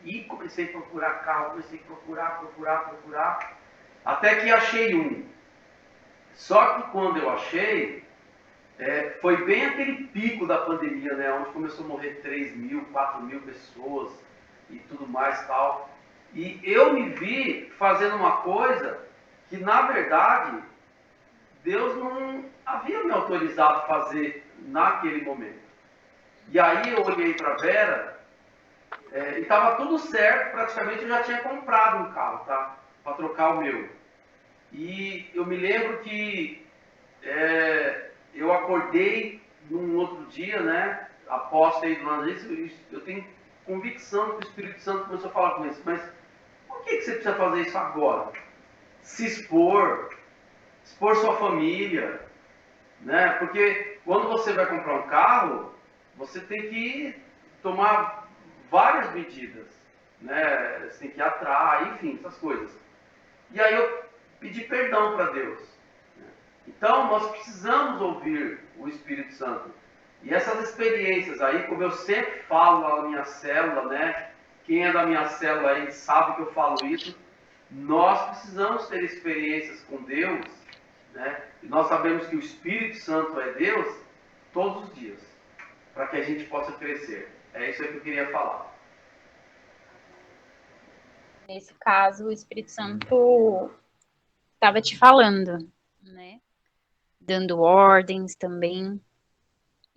E comecei a procurar carro, comecei a procurar, até que achei um. Só que quando eu achei, foi bem aquele pico da pandemia, né? Onde começou a morrer 3.000, 4.000 pessoas e tudo mais e tal. E eu me vi fazendo uma coisa que, na verdade, Deus não havia me autorizado a fazer naquele momento. E aí eu olhei para a Vera e estava tudo certo, praticamente eu já tinha comprado um carro, tá? Para trocar o meu. E eu me lembro que eu acordei num outro dia, né? Após ter ido lá nisso, eu tenho convicção que o Espírito Santo começou a falar com isso. Mas por que você precisa fazer isso agora? Se expor sua família, né? Porque quando você vai comprar um carro, você tem que tomar várias medidas, né? Você tem que ir atrás, enfim, essas coisas. E aí eu pedi perdão para Deus. Então nós precisamos ouvir o Espírito Santo. E essas experiências aí, como eu sempre falo lá na minha célula, né? Quem é da minha célula aí sabe que eu falo isso. Nós precisamos ter experiências com Deus, né? E nós sabemos que o Espírito Santo é Deus todos os dias, para que a gente possa crescer. É isso aí que eu queria falar. Nesse caso, o Espírito Santo estava te falando, né? Dando ordens também.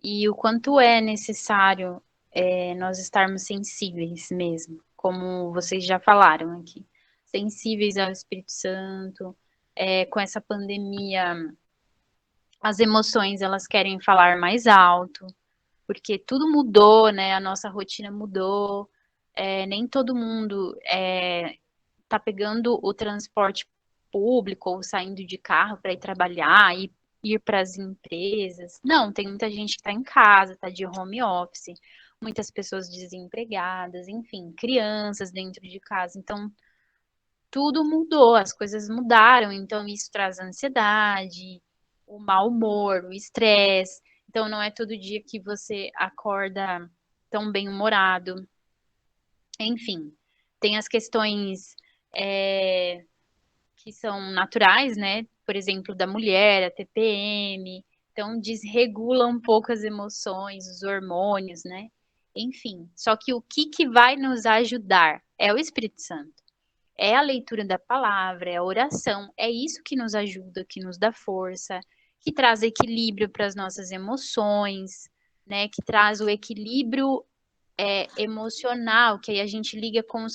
E o quanto é necessário nós estarmos sensíveis mesmo, como vocês já falaram aqui. Sensíveis ao Espírito Santo. Com essa pandemia, as emoções, elas querem falar mais alto, porque tudo mudou, né? A nossa rotina mudou. Nem todo mundo tá pegando o transporte público ou saindo de carro para ir trabalhar e ir para as empresas. Não, tem muita gente que está em casa, está de home office, muitas pessoas desempregadas, enfim, crianças dentro de casa. Então, tudo mudou, as coisas mudaram. Então, isso traz ansiedade, o mau humor, o estresse. Então, não é todo dia que você acorda tão bem-humorado. Enfim, tem as questões que são naturais, né? Por exemplo, da mulher, a TPM. Então, desregula um pouco as emoções, os hormônios, né? Enfim, só que o que vai nos ajudar é o Espírito Santo. É a leitura da palavra, é a oração. É isso que nos ajuda, que nos dá força, que traz equilíbrio para as nossas emoções, né? Que traz o equilíbrio emocional, que aí a gente liga com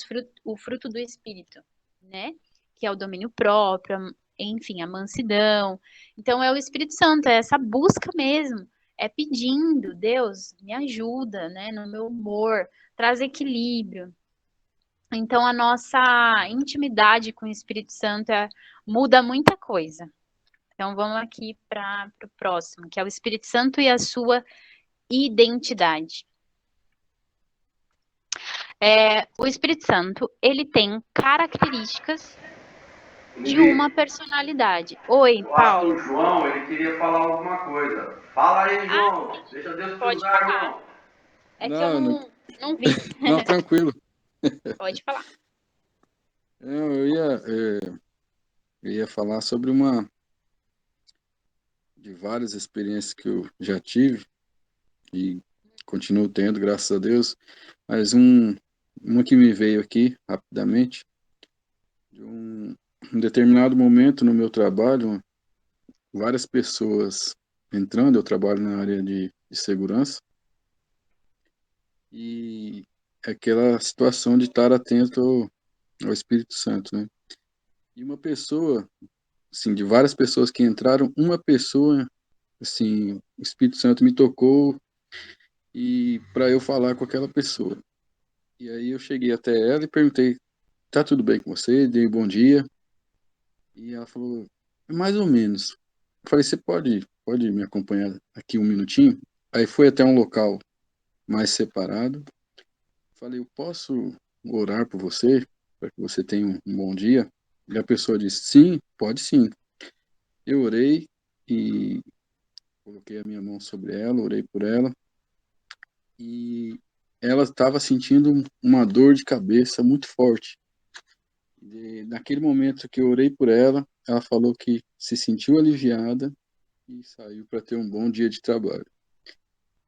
o fruto do Espírito, né? Que é o domínio próprio, enfim, a mansidão. Então, é o Espírito Santo, é essa busca mesmo, é pedindo, Deus, me ajuda, né, no meu humor, traz equilíbrio. Então, a nossa intimidade com o Espírito Santo muda muita coisa. Então, vamos aqui para o próximo, que é o Espírito Santo e a sua identidade. O Espírito Santo, ele tem características de uma personalidade. Oi, Paulo. O João, ele queria falar alguma coisa. Fala aí, João. Deixa Deus te usar, irmão. É que eu não vi. Não, tranquilo. Pode falar. Eu ia falar sobre de várias experiências que eu já tive e continuo tendo, graças a Deus, mas uma que me veio aqui rapidamente, de um determinado momento no meu trabalho, várias pessoas entrando, eu trabalho na área de segurança, e aquela situação de estar atento ao Espírito Santo, né? E uma pessoa, assim, de várias pessoas que entraram, uma pessoa, assim, o Espírito Santo me tocou e para eu falar com aquela pessoa. E aí eu cheguei até ela e perguntei: tá tudo bem com você? Dei bom dia. E ela falou: mais ou menos. Eu falei: você pode me acompanhar aqui um minutinho? Aí foi até um local mais separado. Falei: eu posso orar por você, para que você tenha um bom dia? E a pessoa disse: sim, pode sim. Eu orei e coloquei a minha mão sobre ela, orei por ela, e ela estava sentindo uma dor de cabeça muito forte. E naquele momento que eu orei por ela, ela falou que se sentiu aliviada e saiu para ter um bom dia de trabalho.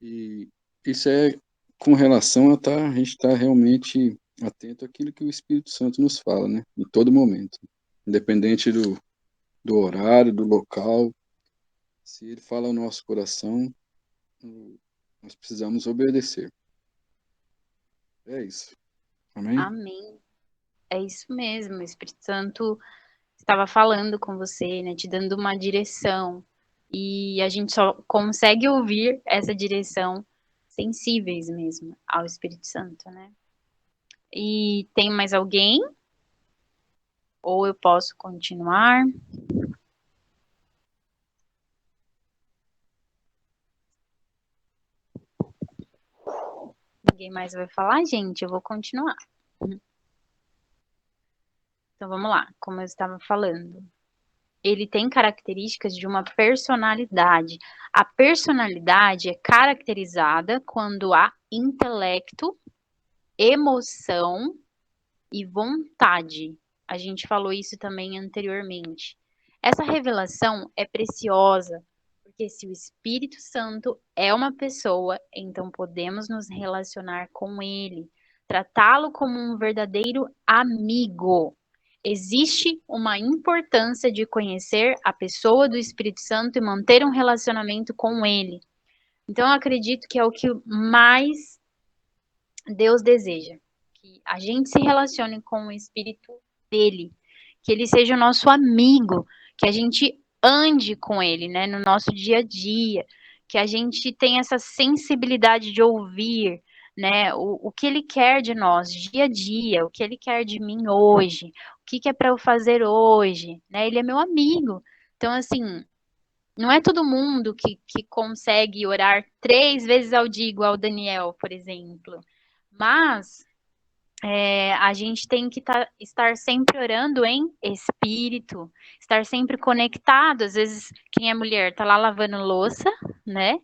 E isso é com relação a gente estar realmente atento àquilo que o Espírito Santo nos fala, né? Em todo momento. Independente do horário, do local, se ele fala ao nosso coração, nós precisamos obedecer. É isso. Amém? Amém. É isso mesmo. O Espírito Santo estava falando com você, né? Te dando uma direção. E a gente só consegue ouvir essa direção sensíveis mesmo ao Espírito Santo, né? E tem mais alguém? Ou eu posso continuar? Ninguém mais vai falar, gente? Eu vou continuar. Então vamos lá, como eu estava falando. Ele tem características de uma personalidade. A personalidade é caracterizada quando há intelecto, emoção e vontade. A gente falou isso também anteriormente. Essa revelação é preciosa, porque se o Espírito Santo é uma pessoa, então podemos nos relacionar com ele, tratá-lo como um verdadeiro amigo. Existe uma importância de conhecer a pessoa do Espírito Santo e manter um relacionamento com ele. Então, eu acredito que é o que mais Deus deseja, que a gente se relacione com o Espírito dele, que ele seja o nosso amigo, que a gente ande com ele, né, no nosso dia a dia, que a gente tenha essa sensibilidade de ouvir, né, o que ele quer de nós, dia a dia, o que ele quer de mim hoje, o que é para eu fazer hoje, né, ele é meu amigo. Então, assim, não é todo mundo que consegue orar 3 vezes ao dia, igual o Daniel, por exemplo. Mas a gente tem que estar sempre orando em espírito, estar sempre conectado. Às vezes, quem é mulher está lá lavando louça, né?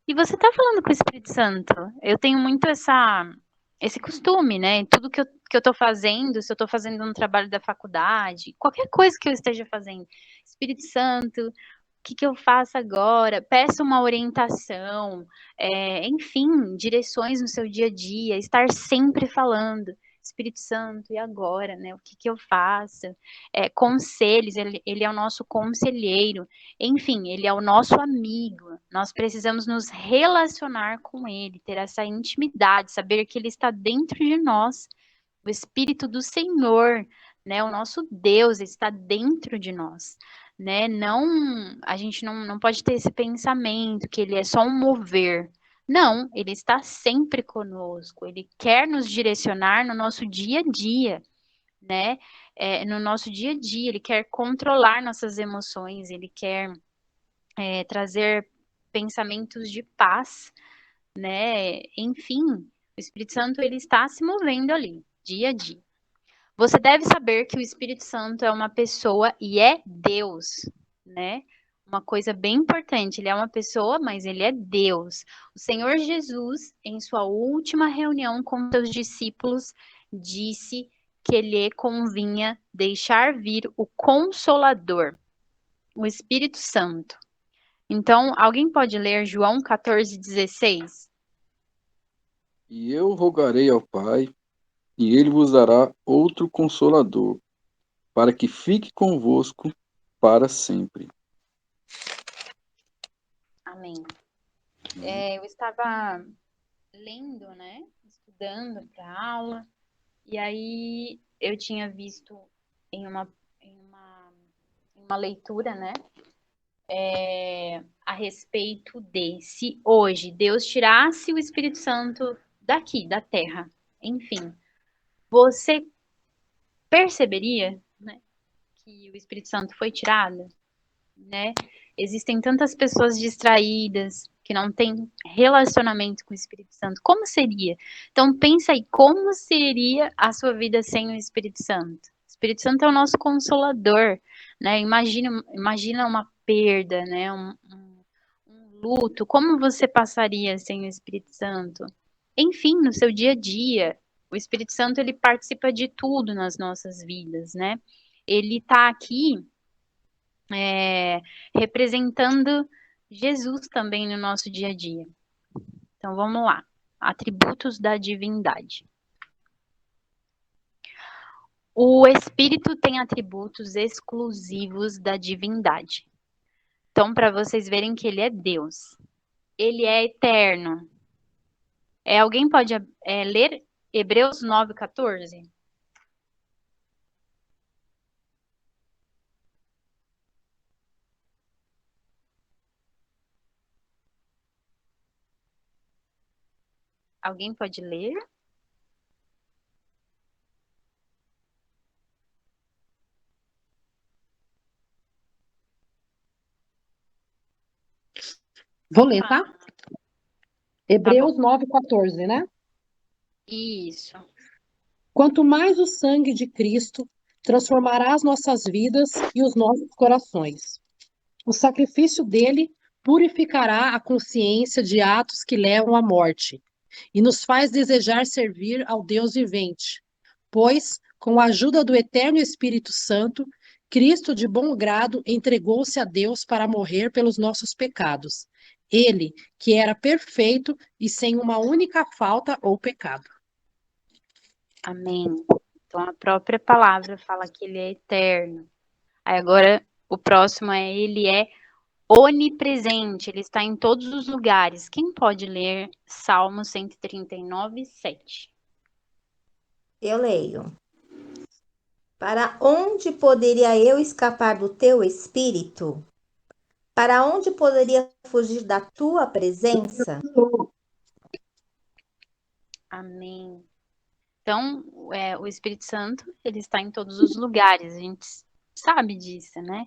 E você está falando com o Espírito Santo. Eu tenho muito esse costume, né? Tudo que eu estou fazendo, se eu estou fazendo um trabalho da faculdade, qualquer coisa que eu esteja fazendo, Espírito Santo, o que eu faço agora? Peço uma orientação, enfim, direções no seu dia a dia, estar sempre falando, Espírito Santo, e agora, né? O que eu faço? Conselhos, ele é o nosso conselheiro, enfim, ele é o nosso amigo. Nós precisamos nos relacionar com ele, ter essa intimidade, saber que ele está dentro de nós, o Espírito do Senhor, né? O nosso Deus está dentro de nós, né? A gente não pode ter esse pensamento que ele é só um mover. Não, ele está sempre conosco. Ele quer nos direcionar no nosso dia a dia, né? No nosso dia a dia, ele quer controlar nossas emoções, ele quer trazer pensamentos de paz, né? Enfim, o Espírito Santo ele está se movendo ali, dia a dia. Você deve saber que o Espírito Santo é uma pessoa e é Deus, né? Uma coisa bem importante, ele é uma pessoa, mas ele é Deus. O Senhor Jesus, em sua última reunião com seus discípulos, disse que lhe convinha deixar vir o Consolador, o Espírito Santo. Então, alguém pode ler João 14,16? E eu rogarei ao Pai, e ele vos dará outro Consolador, para que fique convosco para sempre. Amém. Eu estava lendo, né? Estudando para aula, e aí eu tinha visto em uma leitura, né? A respeito de se hoje Deus tirasse o Espírito Santo daqui, da terra, enfim, você perceberia, né, que o Espírito Santo foi tirado, né? Existem tantas pessoas distraídas que não têm relacionamento com o Espírito Santo. Como seria? Então pensa aí, como seria a sua vida sem o Espírito Santo? O Espírito Santo é o nosso consolador, né? Imagina uma perda, né? Um luto. Como você passaria sem o Espírito Santo? Enfim, no seu dia a dia, o Espírito Santo ele participa de tudo nas nossas vidas, né? Ele está aqui representando Jesus também no nosso dia a dia. Então vamos lá. Atributos da divindade. O Espírito tem atributos exclusivos da divindade. Então, para vocês verem que ele é Deus. Ele é eterno. Alguém pode ler Hebreus 9,14? Alguém pode ler? Vou ler, tá? Hebreus 9,14, né? Isso. Quanto mais o sangue de Cristo transformará as nossas vidas e os nossos corações. O sacrifício dele purificará a consciência de atos que levam à morte e nos faz desejar servir ao Deus vivente. Pois, com a ajuda do eterno Espírito Santo, Cristo de bom grado entregou-se a Deus para morrer pelos nossos pecados. Ele, que era perfeito e sem uma única falta ou pecado. Amém. Então a própria palavra fala que ele é eterno. Aí agora o próximo ele é onipresente, ele está em todos os lugares. Quem pode ler Salmo 139, 7? Eu leio. Para onde poderia eu escapar do teu espírito? Para onde poderia fugir da tua presença? Amém. Então, o Espírito Santo, ele está em todos os lugares, a gente sabe disso, né?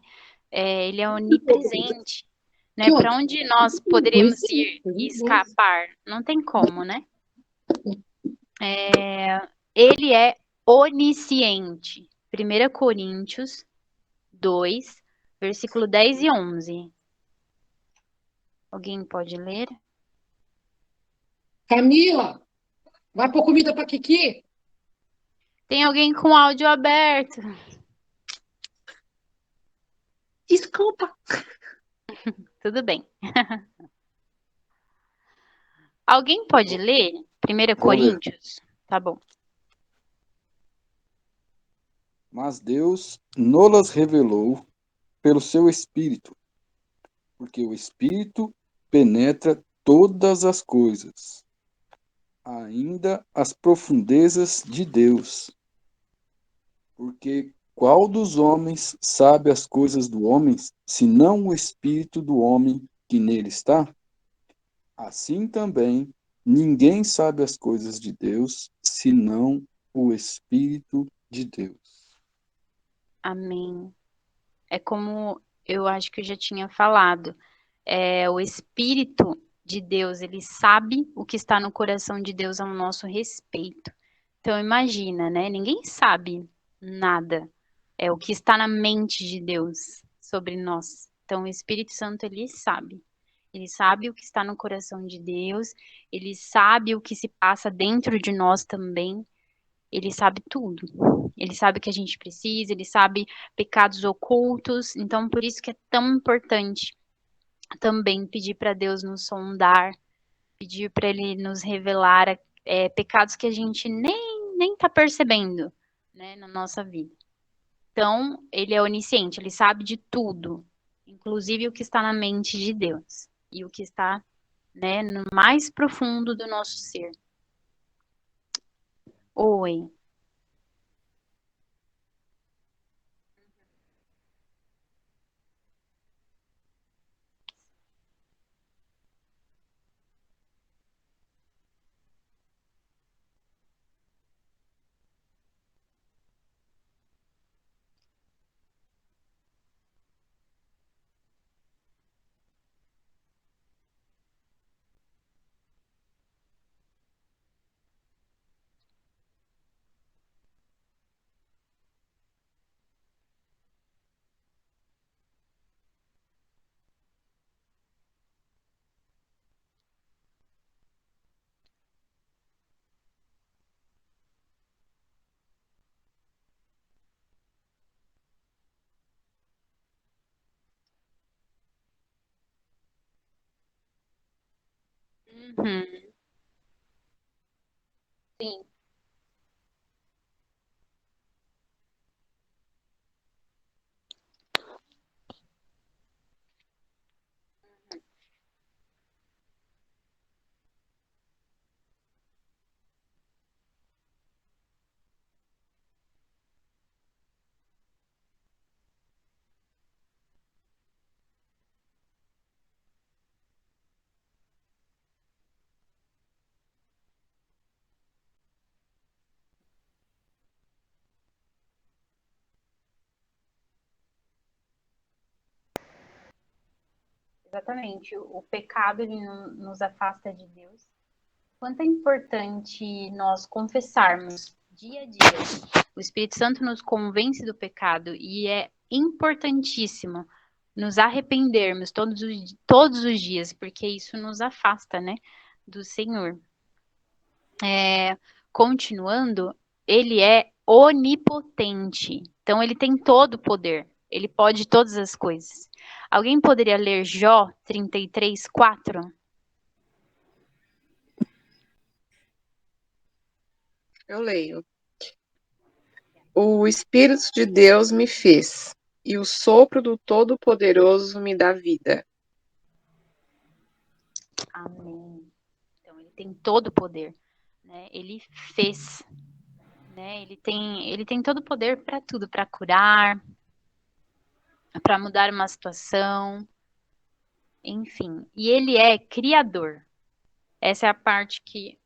Ele é onipresente, né? Para onde nós poderíamos ir e escapar? Não tem como, né? Ele é onisciente. 1 Coríntios 2, versículo 10 e 11. Alguém pode ler? Camila, vai pôr comida para Kiki? Tem alguém com áudio aberto? Desculpa. Tudo bem. Alguém pode ler 1 Coríntios? Tá bom. Mas Deus nolas revelou pelo seu Espírito, porque o Espírito penetra todas as coisas, ainda as profundezas de Deus. Porque qual dos homens sabe as coisas do homem, senão o Espírito do homem que nele está? Assim também, ninguém sabe as coisas de Deus, senão o Espírito de Deus. Amém. É como eu acho que eu já tinha falado. O Espírito de Deus, ele sabe o que está no coração de Deus ao nosso respeito. Então imagina, né? Ninguém sabe nada. É o que está na mente de Deus sobre nós. Então o Espírito Santo, ele sabe. Ele sabe o que está no coração de Deus, ele sabe o que se passa dentro de nós também. Ele sabe tudo. Ele sabe o que a gente precisa, ele sabe pecados ocultos. Então, por isso que é tão importante também pedir para Deus nos sondar, pedir para Ele nos revelar pecados que a gente nem está percebendo, né, na nossa vida. Então, Ele é onisciente, Ele sabe de tudo, inclusive o que está na mente de Deus e o que está, né, no mais profundo do nosso ser. Oi. Uhum. Sim. Exatamente. O pecado ele nos afasta de Deus. Quanto é importante nós confessarmos dia a dia. O Espírito Santo nos convence do pecado e é importantíssimo nos arrependermos todos os dias, porque isso nos afasta, né, do Senhor. Continuando, ele é onipotente. Então, ele tem todo o poder. Ele pode todas as coisas. Alguém poderia ler Jó 33:4? Eu leio. O Espírito de Deus me fez, e o sopro do Todo-Poderoso me dá vida. Amém. Então, ele tem todo o poder, né? Ele fez, né? Ele tem todo o poder para tudo, para curar, para mudar uma situação, enfim. E ele é criador. Essa é a parte que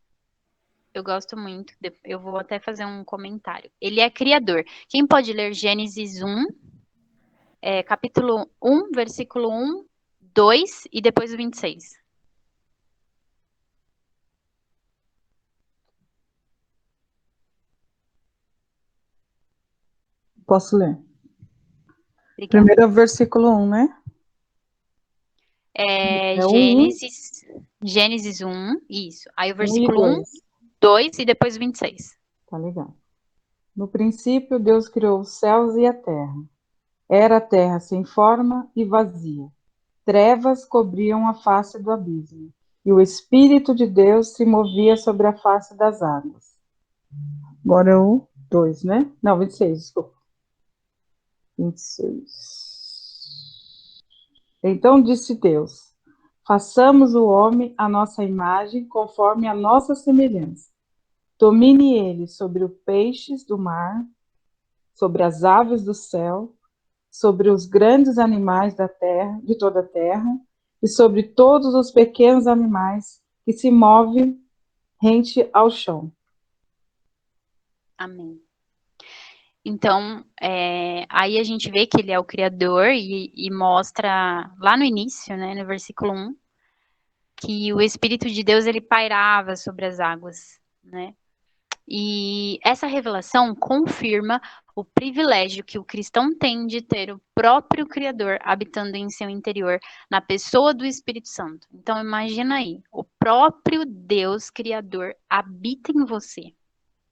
eu gosto muito. Eu vou até fazer um comentário. Ele é criador. Quem pode ler Gênesis 1, capítulo 1, versículo 1, 2 e depois o 26? Posso ler? Obrigada. Primeiro é o versículo 1, né? É o 1, Gênesis 1, isso. Aí o 1 e versículo 1, 2. 2 e depois o 26. Tá legal. No princípio, Deus criou os céus e a terra. Era a terra sem forma e vazia. Trevas cobriam a face do abismo, e o Espírito de Deus se movia sobre a face das águas. Agora é o 2, né? Não, 26, desculpa. 26. Então disse Deus: façamos o homem à nossa imagem, conforme a nossa semelhança. Domine ele sobre os peixes do mar, sobre as aves do céu, sobre os grandes animais da terra, de toda a terra, e sobre todos os pequenos animais que se movem rente ao chão. Amém. Então, aí a gente vê que ele é o Criador e mostra lá no início, né, no versículo 1, que o Espírito de Deus, ele pairava sobre as águas, né? E essa revelação confirma o privilégio que o cristão tem de ter o próprio Criador habitando em seu interior, na pessoa do Espírito Santo. Então, imagina aí, o próprio Deus Criador habita em você.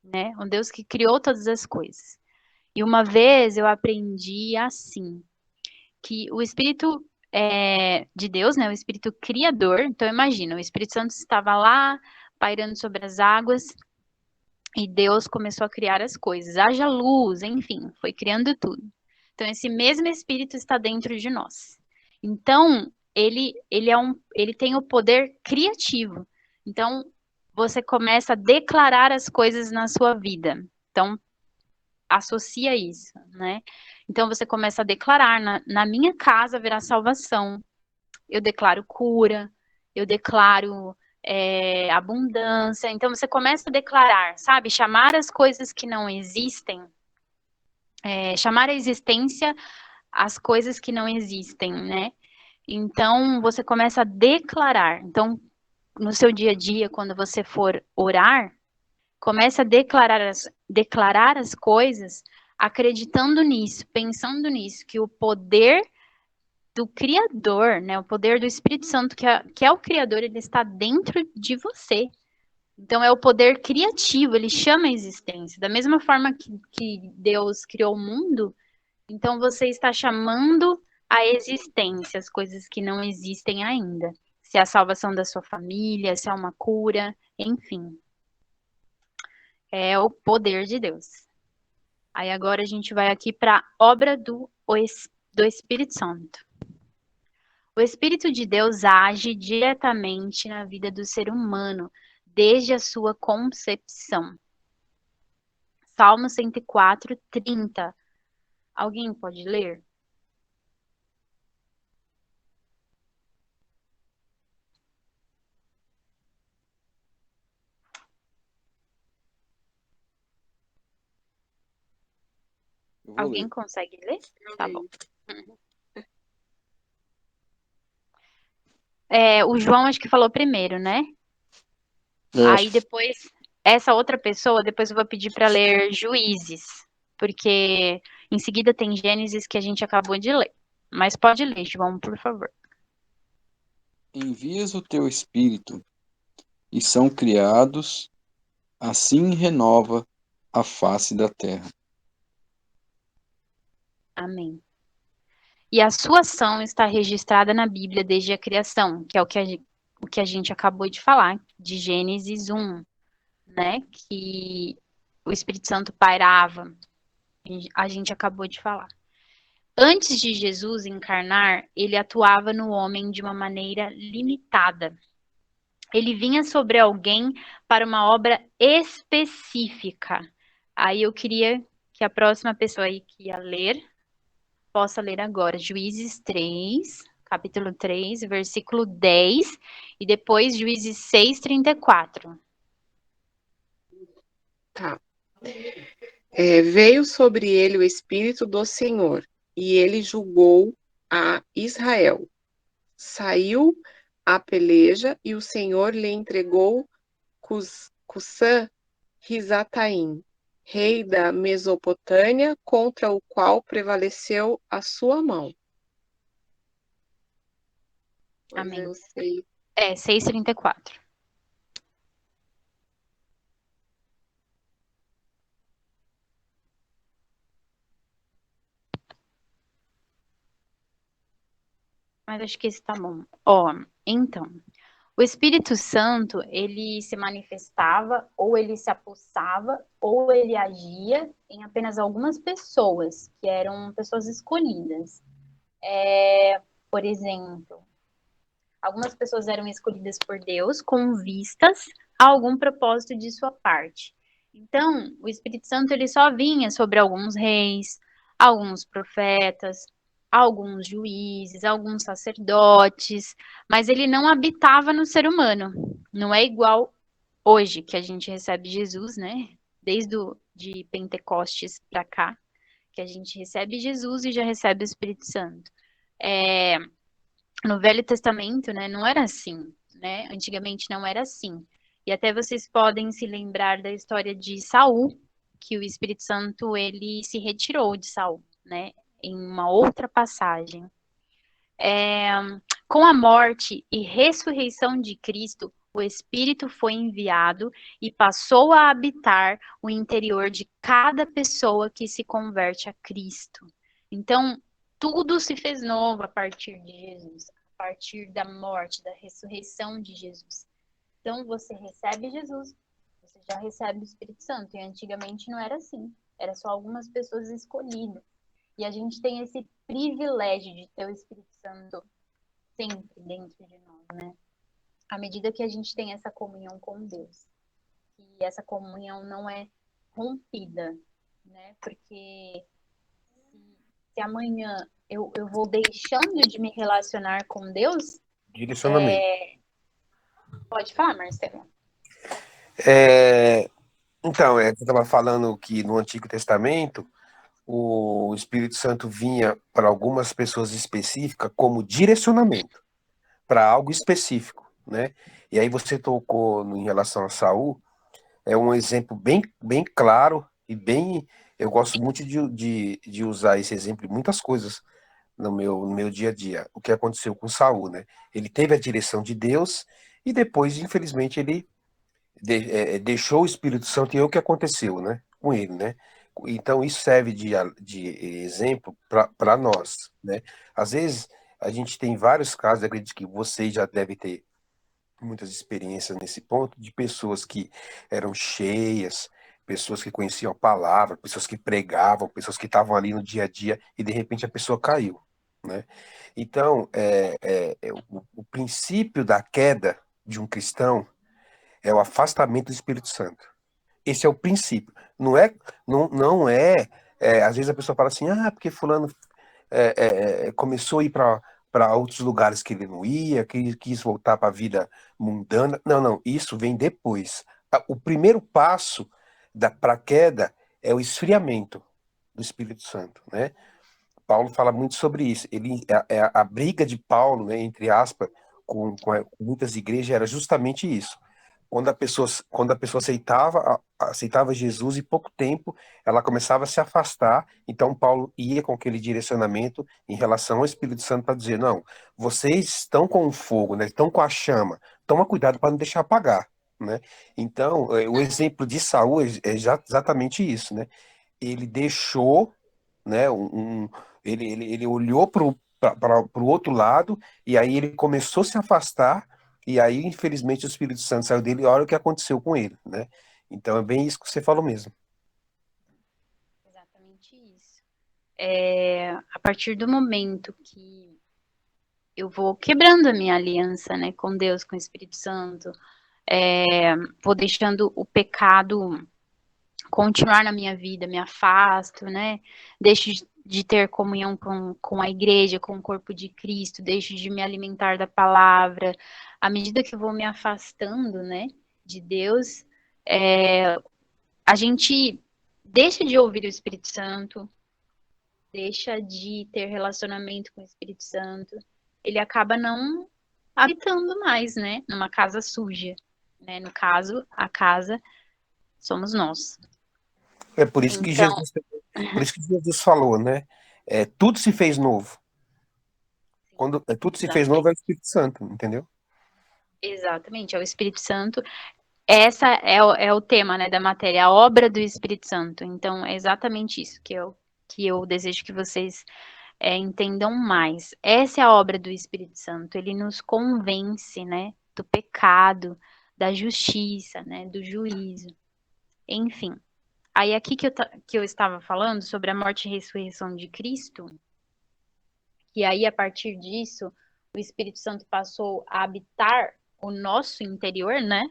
né? Um Deus que criou todas as coisas. E uma vez eu aprendi assim, que o Espírito de Deus, né? O Espírito Criador. Então imagina, o Espírito Santo estava lá pairando sobre as águas e Deus começou a criar as coisas. Haja luz, enfim, foi criando tudo. Então esse mesmo Espírito está dentro de nós. Então ele tem o poder criativo. Então você começa a declarar as coisas na sua vida. Então associa isso, né? Então você começa a declarar, na minha casa haverá salvação. Eu declaro cura, eu declaro abundância. Então você começa a declarar, sabe? Chamar as coisas que não existem, chamar a existência as coisas que não existem, né? Então você começa a declarar. Então no seu dia a dia, quando você for orar, comece a declarar as coisas, acreditando nisso, pensando nisso, que o poder do Criador, né, o poder do Espírito Santo, que é o Criador, ele está dentro de você. Então, é o poder criativo, ele chama a existência. Da mesma forma que Deus criou o mundo, então você está chamando a existência, as coisas que não existem ainda. Se é a salvação da sua família, se é uma cura, enfim. É o poder de Deus. Aí agora a gente vai aqui para a obra do Espírito Santo. O Espírito de Deus age diretamente na vida do ser humano, desde a sua concepção. Salmo 104, 30. Alguém pode ler? Alguém consegue ler? Tá bom. O João acho que falou primeiro, né? Aí depois, essa outra pessoa, depois eu vou pedir para ler Juízes, porque em seguida tem Gênesis que a gente acabou de ler. Mas pode ler, João, por favor. Envias o teu espírito e são criados, assim renova a face da terra. Amém. E a sua ação está registrada na Bíblia desde a criação, que é o que a gente acabou de falar, de Gênesis 1, né? Que o Espírito Santo pairava. A gente acabou de falar. Antes de Jesus encarnar, ele atuava no homem de uma maneira limitada. Ele vinha sobre alguém para uma obra específica. Aí eu queria que a próxima pessoa aí que ia ler possa ler agora. Juízes 3, capítulo 3, versículo 10, e depois Juízes 6, 34. Tá. Veio sobre ele o Espírito do Senhor, e ele julgou a Israel. Saiu a peleja, e o Senhor lhe entregou Cusã-Risataim, rei da Mesopotâmia, contra o qual prevaleceu a sua mão. Amém. 6. 6, 34. Mas acho que esse tá bom. Então, o Espírito Santo, ele se manifestava, ou ele se apossava, ou ele agia em apenas algumas pessoas, que eram pessoas escolhidas. Por exemplo, algumas pessoas eram escolhidas por Deus com vistas a algum propósito de sua parte. Então, o Espírito Santo, ele só vinha sobre alguns reis, alguns profetas, alguns juízes, alguns sacerdotes, mas ele não habitava no ser humano. Não é igual hoje que a gente recebe Jesus, né? Desde de Pentecostes para cá, que a gente recebe Jesus e já recebe o Espírito Santo. No Velho Testamento, né, não era assim, né? Antigamente não era assim. E até vocês podem se lembrar da história de Saul, que o Espírito Santo ele se retirou de Saul, né? Em uma outra passagem. Com a morte e ressurreição de Cristo, o Espírito foi enviado e passou a habitar o interior de cada pessoa que se converte a Cristo. Então, tudo se fez novo a partir de Jesus, a partir da morte, da ressurreição de Jesus. Então, você recebe Jesus, você já recebe o Espírito Santo. E antigamente não era assim. Era só algumas pessoas escolhidas. E a gente tem esse privilégio de ter o Espírito Santo sempre dentro de nós, né? À medida que a gente tem essa comunhão com Deus. E essa comunhão não é rompida, né? Porque se amanhã eu vou deixando de me relacionar com Deus... Direcionamento. Pode falar, Marcelo. Então, eu estava falando que no Antigo Testamento o Espírito Santo vinha para algumas pessoas específicas como direcionamento para algo específico, né? E aí você tocou em relação a Saul, é um exemplo bem claro e bem. Eu gosto muito de usar esse exemplo em muitas coisas no meu dia a dia. O que aconteceu com Saul, né? Ele teve a direção de Deus e depois, infelizmente, ele deixou o Espírito Santo e é o que aconteceu, né? Com ele, né? Então isso serve de exemplo para nós, né? Às vezes a gente tem vários casos, acredito que vocês já devem ter muitas experiências nesse ponto, de pessoas que eram cheias, pessoas que conheciam a palavra, pessoas que pregavam, pessoas que estavam ali no dia a dia e de repente a pessoa caiu, né? Então, o princípio da queda de um cristão é o afastamento do Espírito Santo. Esse é o princípio. Não é, às vezes a pessoa fala assim, porque fulano começou a ir para outros lugares que ele não ia, que quis voltar para a vida mundana. Não, isso vem depois. O primeiro passo para a queda é o esfriamento do Espírito Santo, né? Paulo fala muito sobre isso. A briga de Paulo, né, entre aspas, com muitas igrejas era justamente isso. Quando a pessoa aceitava Jesus, em pouco tempo ela começava a se afastar. Então Paulo ia com aquele direcionamento em relação ao Espírito Santo para dizer: não, vocês estão com o fogo, né? Estão com a chama. Toma cuidado para não deixar apagar, né? Então o exemplo de Saul exatamente isso, né? Ele deixou, né? Ele olhou para o outro lado e aí ele começou a se afastar. E aí, infelizmente, o Espírito Santo saiu dele e olha o que aconteceu com ele, né? Então é bem isso que você falou mesmo. Exatamente isso. A partir do momento que eu vou quebrando a minha aliança, né, com Deus, com o Espírito Santo, vou deixando o pecado continuar na minha vida, me afasto, né? Deixo de ter comunhão com a igreja, com o corpo de Cristo, deixo de me alimentar da palavra. À medida que eu vou me afastando, né, de Deus, a gente deixa de ouvir o Espírito Santo, deixa de ter relacionamento com o Espírito Santo. Ele acaba não habitando mais, né, numa casa suja, né? No caso, a casa somos nós. É por isso que Jesus falou, né? Tudo se fez novo. Quando tudo se fez novo é o Espírito Santo, entendeu? Exatamente, é o Espírito Santo. Essa é o tema, né, da matéria, a obra do Espírito Santo. Então, é exatamente isso que eu desejo que vocês entendam mais. Essa é a obra do Espírito Santo. Ele nos convence, né, do pecado, da justiça, né, do juízo. Enfim. Aí aqui que eu estava falando sobre a morte e ressurreição de Cristo, e aí a partir disso o Espírito Santo passou a habitar o nosso interior, né?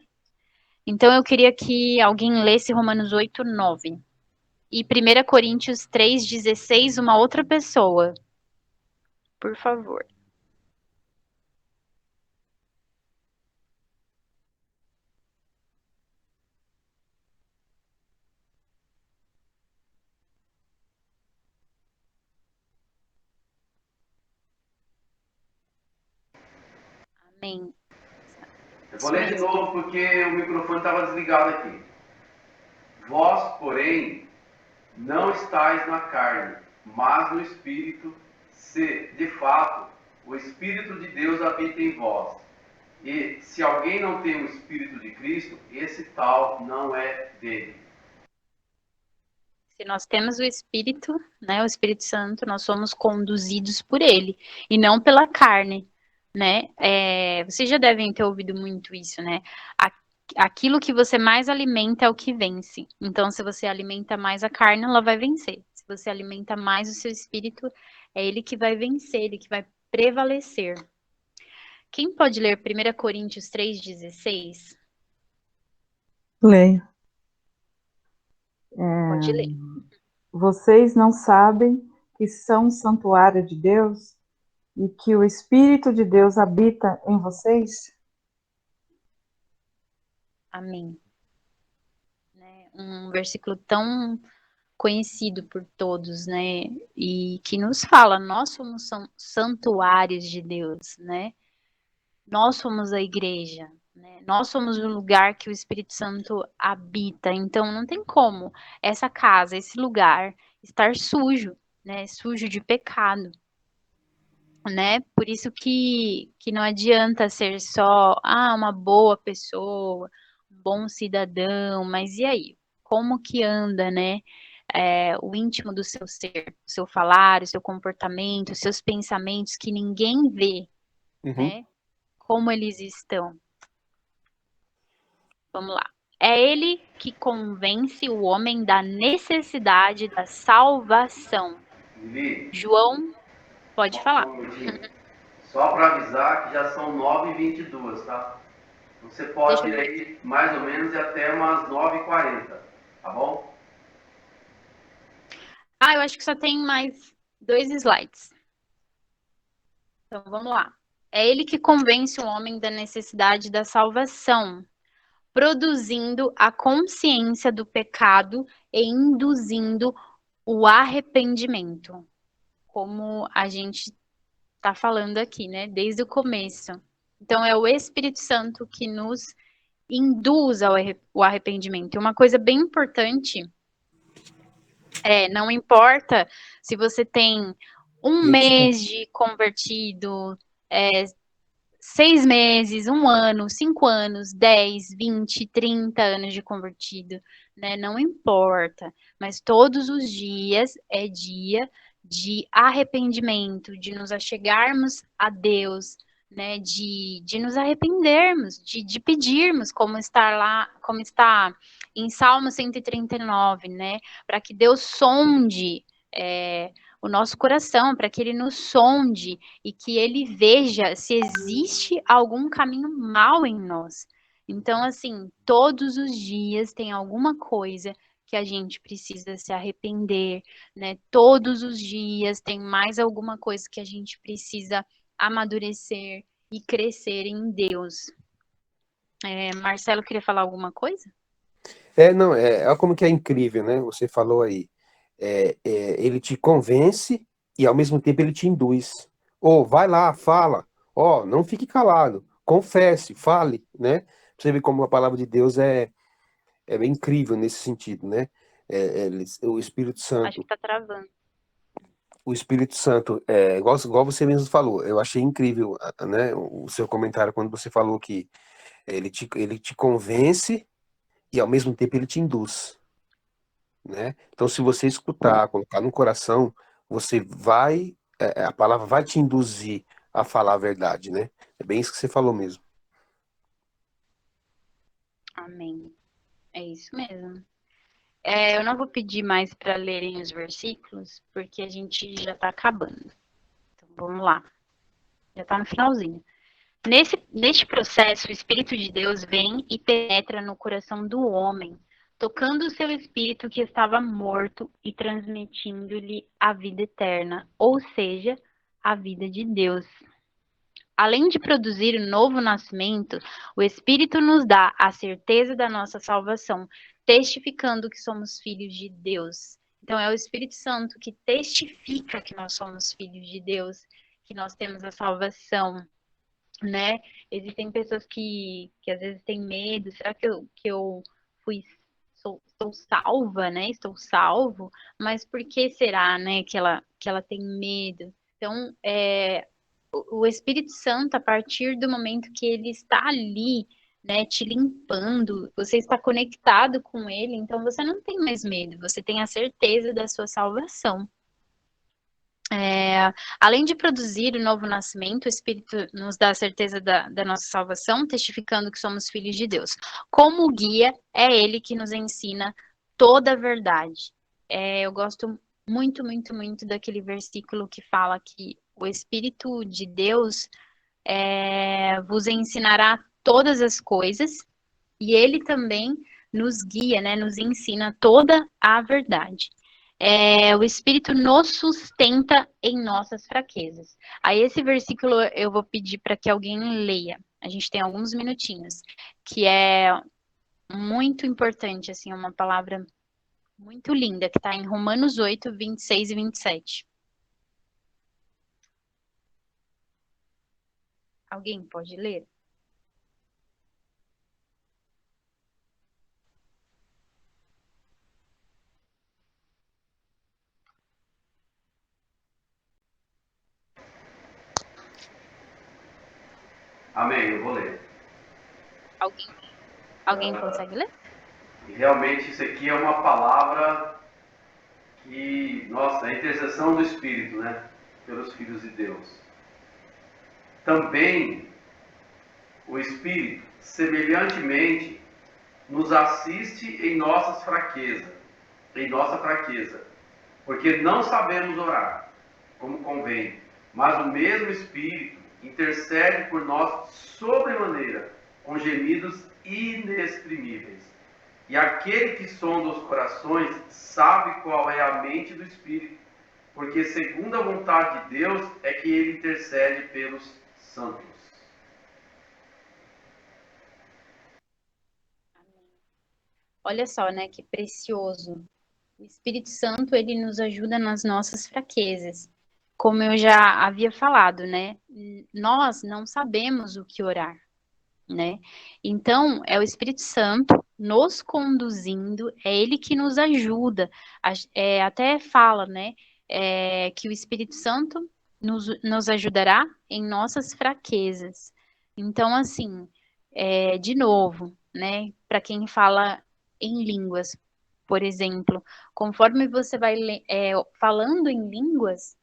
Então eu queria que alguém lesse Romanos 8:9 e 1 Coríntios 3:16, uma outra pessoa. Por favor. Amém. Eu vou ler de novo porque o microfone estava desligado aqui. Vós, porém, não estáis na carne, mas no Espírito, se, de fato, o Espírito de Deus habita em vós. E se alguém não tem o Espírito de Cristo, esse tal não é dele. Se nós temos o Espírito, né, o Espírito Santo, nós somos conduzidos por ele e não pela carne, né? Vocês já devem ter ouvido muito isso, né? Aquilo que você mais alimenta é o que vence. Então, se você alimenta mais a carne, ela vai vencer. Se você alimenta mais o seu espírito, é ele que vai vencer, ele que vai prevalecer. Quem pode ler 1 Coríntios 3,16? Leio. Pode ler. Vocês não sabem que são um santuário de Deus e que o Espírito de Deus habita em vocês? Amém. Um versículo tão conhecido por todos, né? E que nos fala, nós somos santuários de Deus, né? Nós somos a igreja, né? Nós somos o lugar que o Espírito Santo habita. Então, não tem como essa casa, esse lugar, estar sujo, né? Sujo de pecado, né? Por isso que não adianta ser só uma boa pessoa, um bom cidadão, mas e aí? Como que anda, né? O íntimo do seu ser, o seu falar, o seu comportamento, os seus pensamentos que ninguém vê, né? Como eles estão. Vamos lá. É ele que convence o homem da necessidade da salvação. Lili, João, pode falar. Só para avisar que já são 9h22, tá? Você pode ir aí mais ou menos até umas 9h40, tá bom? Eu acho que só tem mais 2 slides. Então, vamos lá. É ele que convence o homem da necessidade da salvação, produzindo a consciência do pecado e induzindo o arrependimento. Como a gente está falando aqui, né? Desde o começo. Então, é o Espírito Santo que nos induz ao arrependimento. E uma coisa bem importante não importa se você tem um mês de convertido, 6 meses, 1 ano, 5 anos, 10, 20, 30 anos de convertido, né? Não importa. Mas todos os dias é dia de arrependimento, de nos achegarmos a Deus, né? De nos arrependermos, de pedirmos, como está em Salmo 139, né? Para que Deus sonde o nosso coração, para que ele nos sonde e que ele veja se existe algum caminho mal em nós. Então, assim, todos os dias tem alguma coisa que a gente precisa se arrepender, né? Todos os dias tem mais alguma coisa que a gente precisa amadurecer e crescer em Deus. Marcelo, queria falar alguma coisa? Não, olha como que é incrível, né? Você falou aí. Ele te convence e ao mesmo tempo ele te induz. Vai lá, fala. Não fique calado. Confesse, fale, né? Você vê como a palavra de Deus é bem incrível nesse sentido, né? O Espírito Santo. Acho que tá travando. O Espírito Santo, igual você mesmo falou, eu achei incrível, né? O seu comentário quando você falou que ele te convence e ao mesmo tempo ele te induz, né? Então, se você escutar, colocar no coração, você vai, a palavra vai te induzir a falar a verdade, né? É bem isso que você falou mesmo. Amém. É isso mesmo. Eu não vou pedir mais para lerem os versículos, porque a gente já está acabando. Então, vamos lá. Já está no finalzinho. Neste processo, o Espírito de Deus vem e penetra no coração do homem, tocando o seu espírito que estava morto e transmitindo-lhe a vida eterna, ou seja, a vida de Deus. Além de produzir o novo nascimento, o Espírito nos dá a certeza da nossa salvação, testificando que somos filhos de Deus. Então, é o Espírito Santo que testifica que nós somos filhos de Deus, que nós temos a salvação, né? Existem pessoas que às vezes têm medo, será que eu estou salva, né? Estou salvo, mas por que será, né, que ela tem medo? Então, o Espírito Santo, a partir do momento que ele está ali, né, te limpando, você está conectado com ele, então você não tem mais medo, você tem a certeza da sua salvação. Além de produzir o novo nascimento, o Espírito nos dá a certeza da nossa salvação, testificando que somos filhos de Deus. Como guia, é ele que nos ensina toda a verdade. Eu gosto muito, muito, muito daquele versículo que fala que o Espírito de Deus vos ensinará todas as coisas, e ele também nos guia, né, nos ensina toda a verdade. O Espírito nos sustenta em nossas fraquezas. Aí esse versículo eu vou pedir para que alguém leia. A gente tem alguns minutinhos, que é muito importante, assim, uma palavra muito linda, que está em Romanos 8, 26 e 27. Alguém pode ler? Amém, eu vou ler. Alguém consegue ler? E realmente isso aqui é uma palavra que, nossa, a intercessão do Espírito, né? Pelos filhos de Deus. Também o Espírito, semelhantemente, nos assiste em nossa fraqueza, porque não sabemos orar como convém, mas o mesmo Espírito intercede por nós sobremaneira, com gemidos inexprimíveis. E aquele que sonda os corações sabe qual é a mente do Espírito, porque segundo a vontade de Deus é que ele intercede pelos santos. Olha só, né, que precioso. O Espírito Santo, ele nos ajuda nas nossas fraquezas. Como eu já havia falado, né, nós não sabemos o que orar, né? Então, é o Espírito Santo nos conduzindo, é ele que nos ajuda. Até fala, né, que o Espírito Santo nos ajudará em nossas fraquezas. Então, assim, de novo, né, para quem fala em línguas, por exemplo, conforme você vai falando em línguas,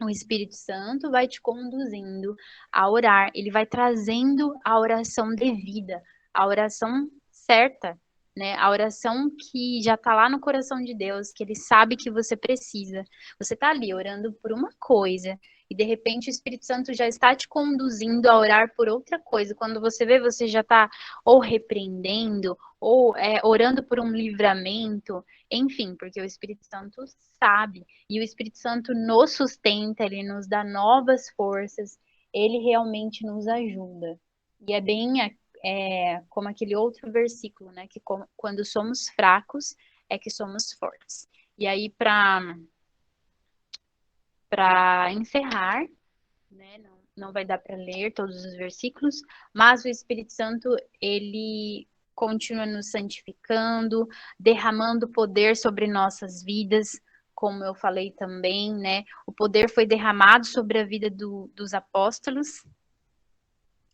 o Espírito Santo vai te conduzindo a orar, ele vai trazendo a oração devida, a oração certa, né? A oração que já está lá no coração de Deus, que ele sabe que você precisa. Você está ali orando por uma coisa, e de repente o Espírito Santo já está te conduzindo a orar por outra coisa. Quando você vê, você já está ou repreendendo, ou orando por um livramento, enfim, porque o Espírito Santo sabe. E o Espírito Santo nos sustenta, ele nos dá novas forças, ele realmente nos ajuda. E é bem como aquele outro versículo, né? Que quando somos fracos, é que somos fortes. E aí, para encerrar, né? Não vai dar para ler todos os versículos, mas o Espírito Santo, ele continua nos santificando, derramando poder sobre nossas vidas, como eu falei também, né? O poder foi derramado sobre a vida dos apóstolos.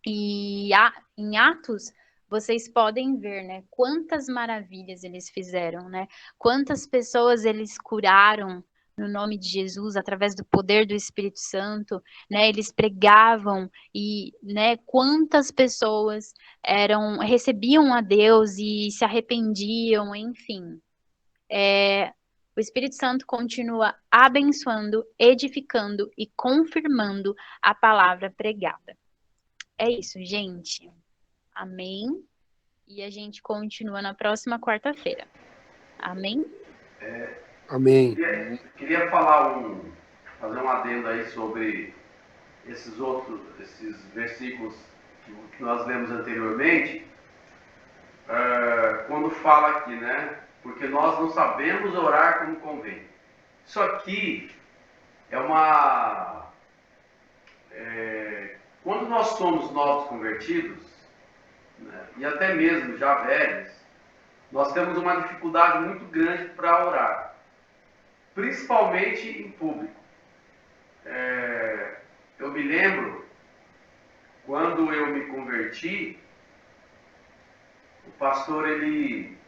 E em Atos, vocês podem ver, né? Quantas maravilhas eles fizeram, né? Quantas pessoas eles curaram no nome de Jesus, através do poder do Espírito Santo, né? Eles pregavam e, né? Quantas pessoas recebiam a Deus e se arrependiam, enfim. O Espírito Santo continua abençoando, edificando e confirmando a palavra pregada. É isso, gente. Amém. E a gente continua na próxima quarta-feira. Amém? Amém. Queria fazer um adendo aí sobre esses versículos que nós lemos anteriormente, quando fala aqui, né? Porque nós não sabemos orar como convém. Isso aqui é quando nós somos novos convertidos, né, e até mesmo já velhos, nós temos uma dificuldade muito grande para orar, principalmente em público. Eu me me lembro, quando eu me converti, o pastor, ele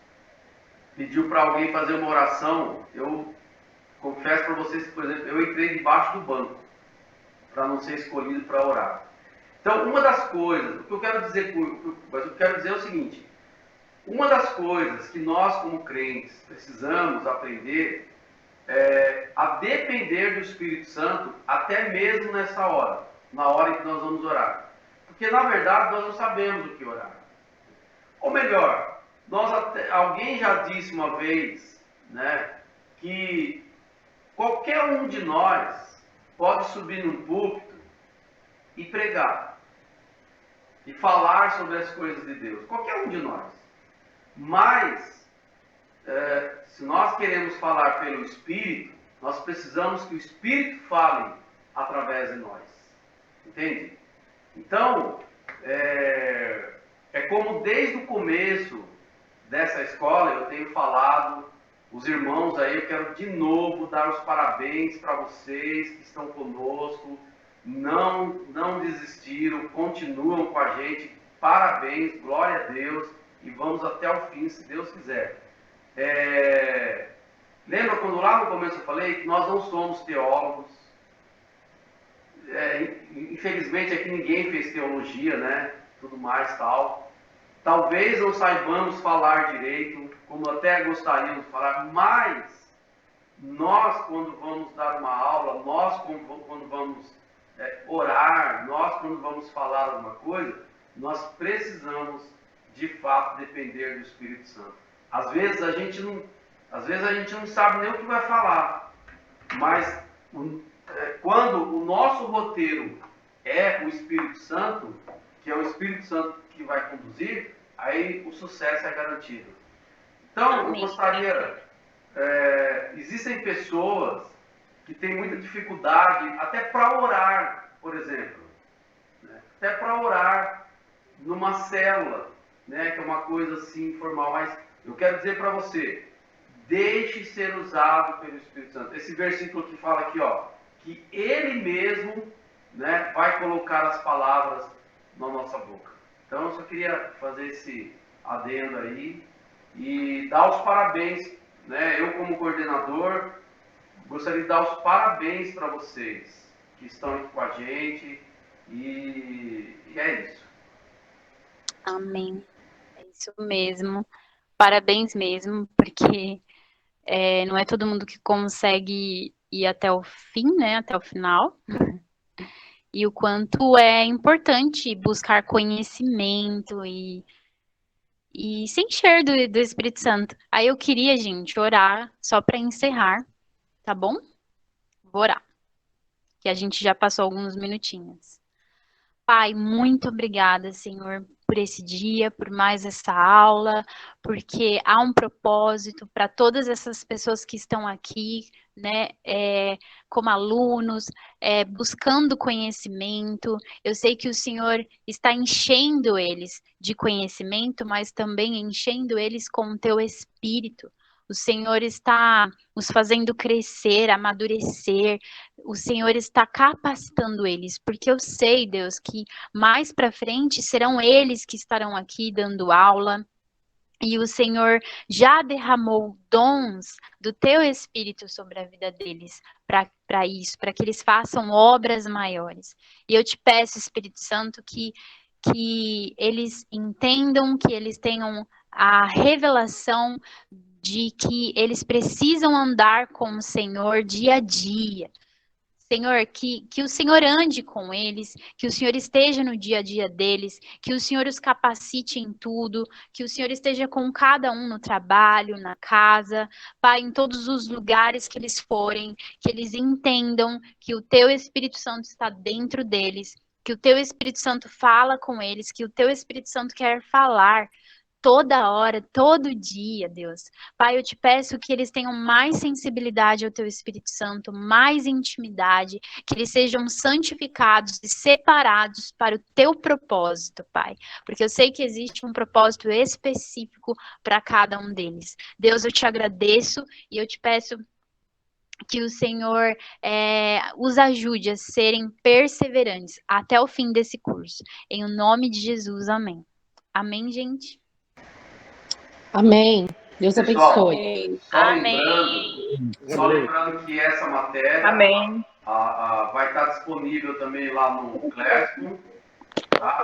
pediu para alguém fazer uma oração. Eu confesso para vocês que, por exemplo, eu entrei debaixo do banco, para não ser escolhido para orar. Então, uma das coisas, o que eu quero dizer é o seguinte: uma das coisas que nós, como crentes, precisamos aprender é a depender do Espírito Santo, até mesmo nessa hora, na hora em que nós vamos orar. Porque, na verdade, nós não sabemos o que orar. Ou melhor, alguém já disse uma vez, né, que qualquer um de nós pode subir num púlpito e pregar, e falar sobre as coisas de Deus. Qualquer um de nós. Mas, se nós queremos falar pelo Espírito, nós precisamos que o Espírito fale através de nós. Entende? Então, é como desde o começo dessa escola eu tenho falado, os irmãos aí, eu quero de novo dar os parabéns para vocês que estão conosco, não desistiram, continuam com a gente, parabéns, glória a Deus, e vamos até o fim, se Deus quiser. Lembra quando lá no começo eu falei que nós não somos teólogos? Infelizmente aqui ninguém fez teologia, né? Tudo mais, tal. Talvez não saibamos falar direito, como até gostaríamos de falar, mas nós, quando vamos dar uma aula, nós, quando vamos orar, nós, quando vamos falar alguma coisa, nós precisamos, de fato, depender do Espírito Santo. Às vezes a gente não sabe nem o que vai falar, mas quando o nosso roteiro é o Espírito Santo, que é o Espírito Santo que vai conduzir, aí o sucesso é garantido. Então, eu gostaria... existem pessoas que têm muita dificuldade até para orar, por exemplo. Né? Até para orar numa célula, né? Que é uma coisa assim informal. Mas eu quero dizer para você, deixe ser usado pelo Espírito Santo. Esse versículo que fala aqui, ó, que Ele mesmo, né, vai colocar as palavras na nossa boca. Então, eu só queria fazer esse adendo aí e dar os parabéns, né? Eu, como coordenador, gostaria de dar os parabéns para vocês que estão aqui com a gente e é isso. Amém. É isso mesmo. Parabéns mesmo, porque não é todo mundo que consegue ir até o fim, né? Até o final. E o quanto é importante buscar conhecimento e se encher do Espírito Santo. Aí eu queria, gente, orar só para encerrar, tá bom? Vou orar, que a gente já passou alguns minutinhos. Pai, muito obrigada, Senhor, por esse dia, por mais essa aula, porque há um propósito para todas essas pessoas que estão aqui, né, como alunos, buscando conhecimento. Eu sei que o Senhor está enchendo eles de conhecimento, mas também enchendo eles com o teu Espírito. O Senhor está os fazendo crescer, amadurecer. O Senhor está capacitando eles, porque eu sei, Deus, que mais para frente serão eles que estarão aqui dando aula. E o Senhor já derramou dons do teu Espírito sobre a vida deles para isso, para que eles façam obras maiores. E eu te peço, Espírito Santo, que eles entendam, que eles tenham a revelação de que eles precisam andar com o Senhor dia a dia. Senhor, que o Senhor ande com eles, que o Senhor esteja no dia a dia deles, que o Senhor os capacite em tudo, que o Senhor esteja com cada um no trabalho, na casa, Pai, em todos os lugares que eles forem, que eles entendam que o Teu Espírito Santo está dentro deles, que o Teu Espírito Santo fala com eles, que o Teu Espírito Santo quer falar toda hora, todo dia, Deus. Pai, eu te peço que eles tenham mais sensibilidade ao Teu Espírito Santo, mais intimidade, que eles sejam santificados e separados para o Teu propósito, Pai. Porque eu sei que existe um propósito específico para cada um deles. Deus, eu te agradeço e eu te peço que o Senhor os ajude a serem perseverantes até o fim desse curso. Em o nome de Jesus, amém. Amém, gente? Amém. Deus Pessoal, abençoe. Amém. só lembrando que essa matéria Amém. vai estar disponível também lá no Classroom, tá?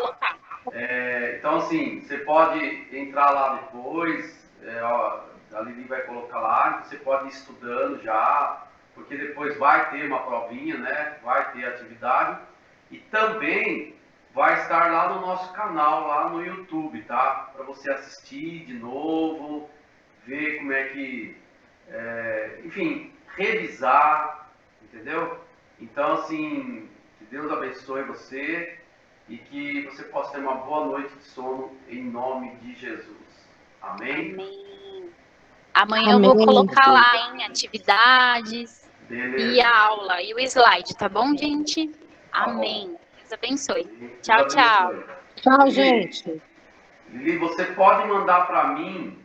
Então, assim, você pode entrar lá depois, a Lili vai colocar lá, você pode ir estudando já, porque depois vai ter uma provinha, né? Vai ter atividade. E também vai estar lá no nosso canal, lá no YouTube, tá? Para você assistir de novo, ver como é que... enfim, revisar, entendeu? Então, assim, que Deus abençoe você e que você possa ter uma boa noite de sono em nome de Jesus. Amém? Amém. Amanhã eu vou Amém. colocar lá em atividades Beleza. e a aula e o slide, tá bom, gente? Tá Amém. Deus abençoe. Deus Tchau, tchau. abençoe. Tchau, Lili, gente. Lili, você pode mandar para mim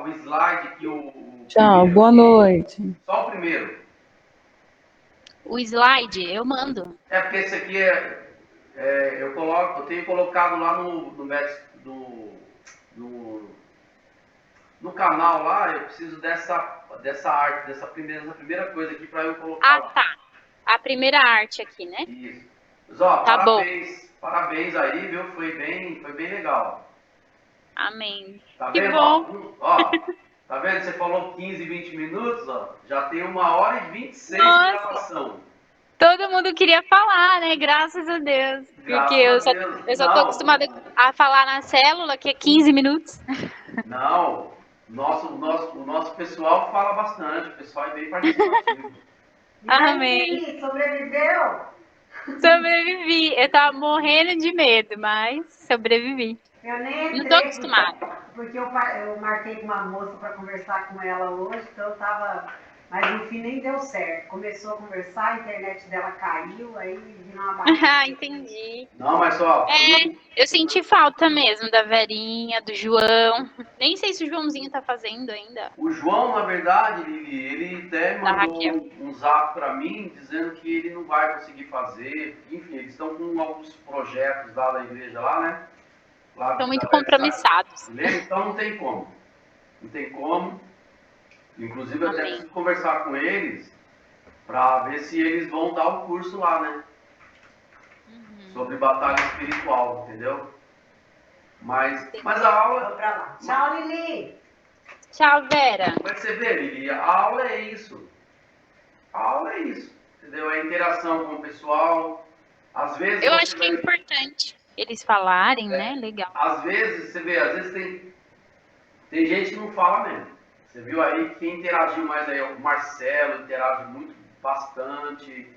o slide que o Tchau, primeiro boa que- noite. Só o primeiro. O slide eu mando. Porque esse aqui eu tenho colocado lá no canal lá, eu preciso dessa arte, dessa primeira coisa aqui para eu colocar Ah, lá. tá. A primeira arte aqui, né? Isso. Mas, ó, Tá bom. parabéns aí, viu? Foi bem legal. Amém. Tá Que vendo? bom. Ó, tá vendo? Você falou 15, 20 minutos, ó. Já tem 1h26 de Nossa. gravação. Todo mundo queria falar, né? Graças a Deus. Porque Graças a Deus. eu só tô acostumada a falar na célula, que é 15 minutos. Não, o nosso pessoal fala bastante, o pessoal é bem participativo. Amém. Sobreviveu? Sobrevivi. Eu tava morrendo de medo, mas sobrevivi. Eu nem Não tô entrei, acostumada. porque eu marquei com uma moça para conversar com ela hoje, então eu tava. Mas no fim nem deu certo. Começou a conversar, a internet dela caiu, aí virou uma bagunça. Ah, entendi. Não, mas só. Eu senti falta mesmo da Verinha, do João. Nem sei se o Joãozinho tá fazendo ainda. O João, na verdade, ele até Da mandou Raquel. um zap para mim dizendo que ele não vai conseguir fazer. Enfim, eles estão com alguns projetos lá da igreja lá, né? Lá Estão muito da compromissados. website. Então não tem como. Não tem como. Inclusive eu até Amém. preciso conversar com eles para ver se eles vão dar o curso lá, né? Sobre batalha espiritual, entendeu? Mas a aula... Vou pra lá. Tchau, Lili! Tchau, Vera. Mas você vê, Lili, a aula é isso. A aula é isso, entendeu? É a interação com o pessoal. Às vezes Eu você acho que é importante eles falarem, né? Legal. Às vezes, você vê, às vezes tem gente que não fala mesmo. Você viu aí que quem interagiu mais aí, o Marcelo interage muito, bastante.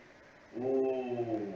O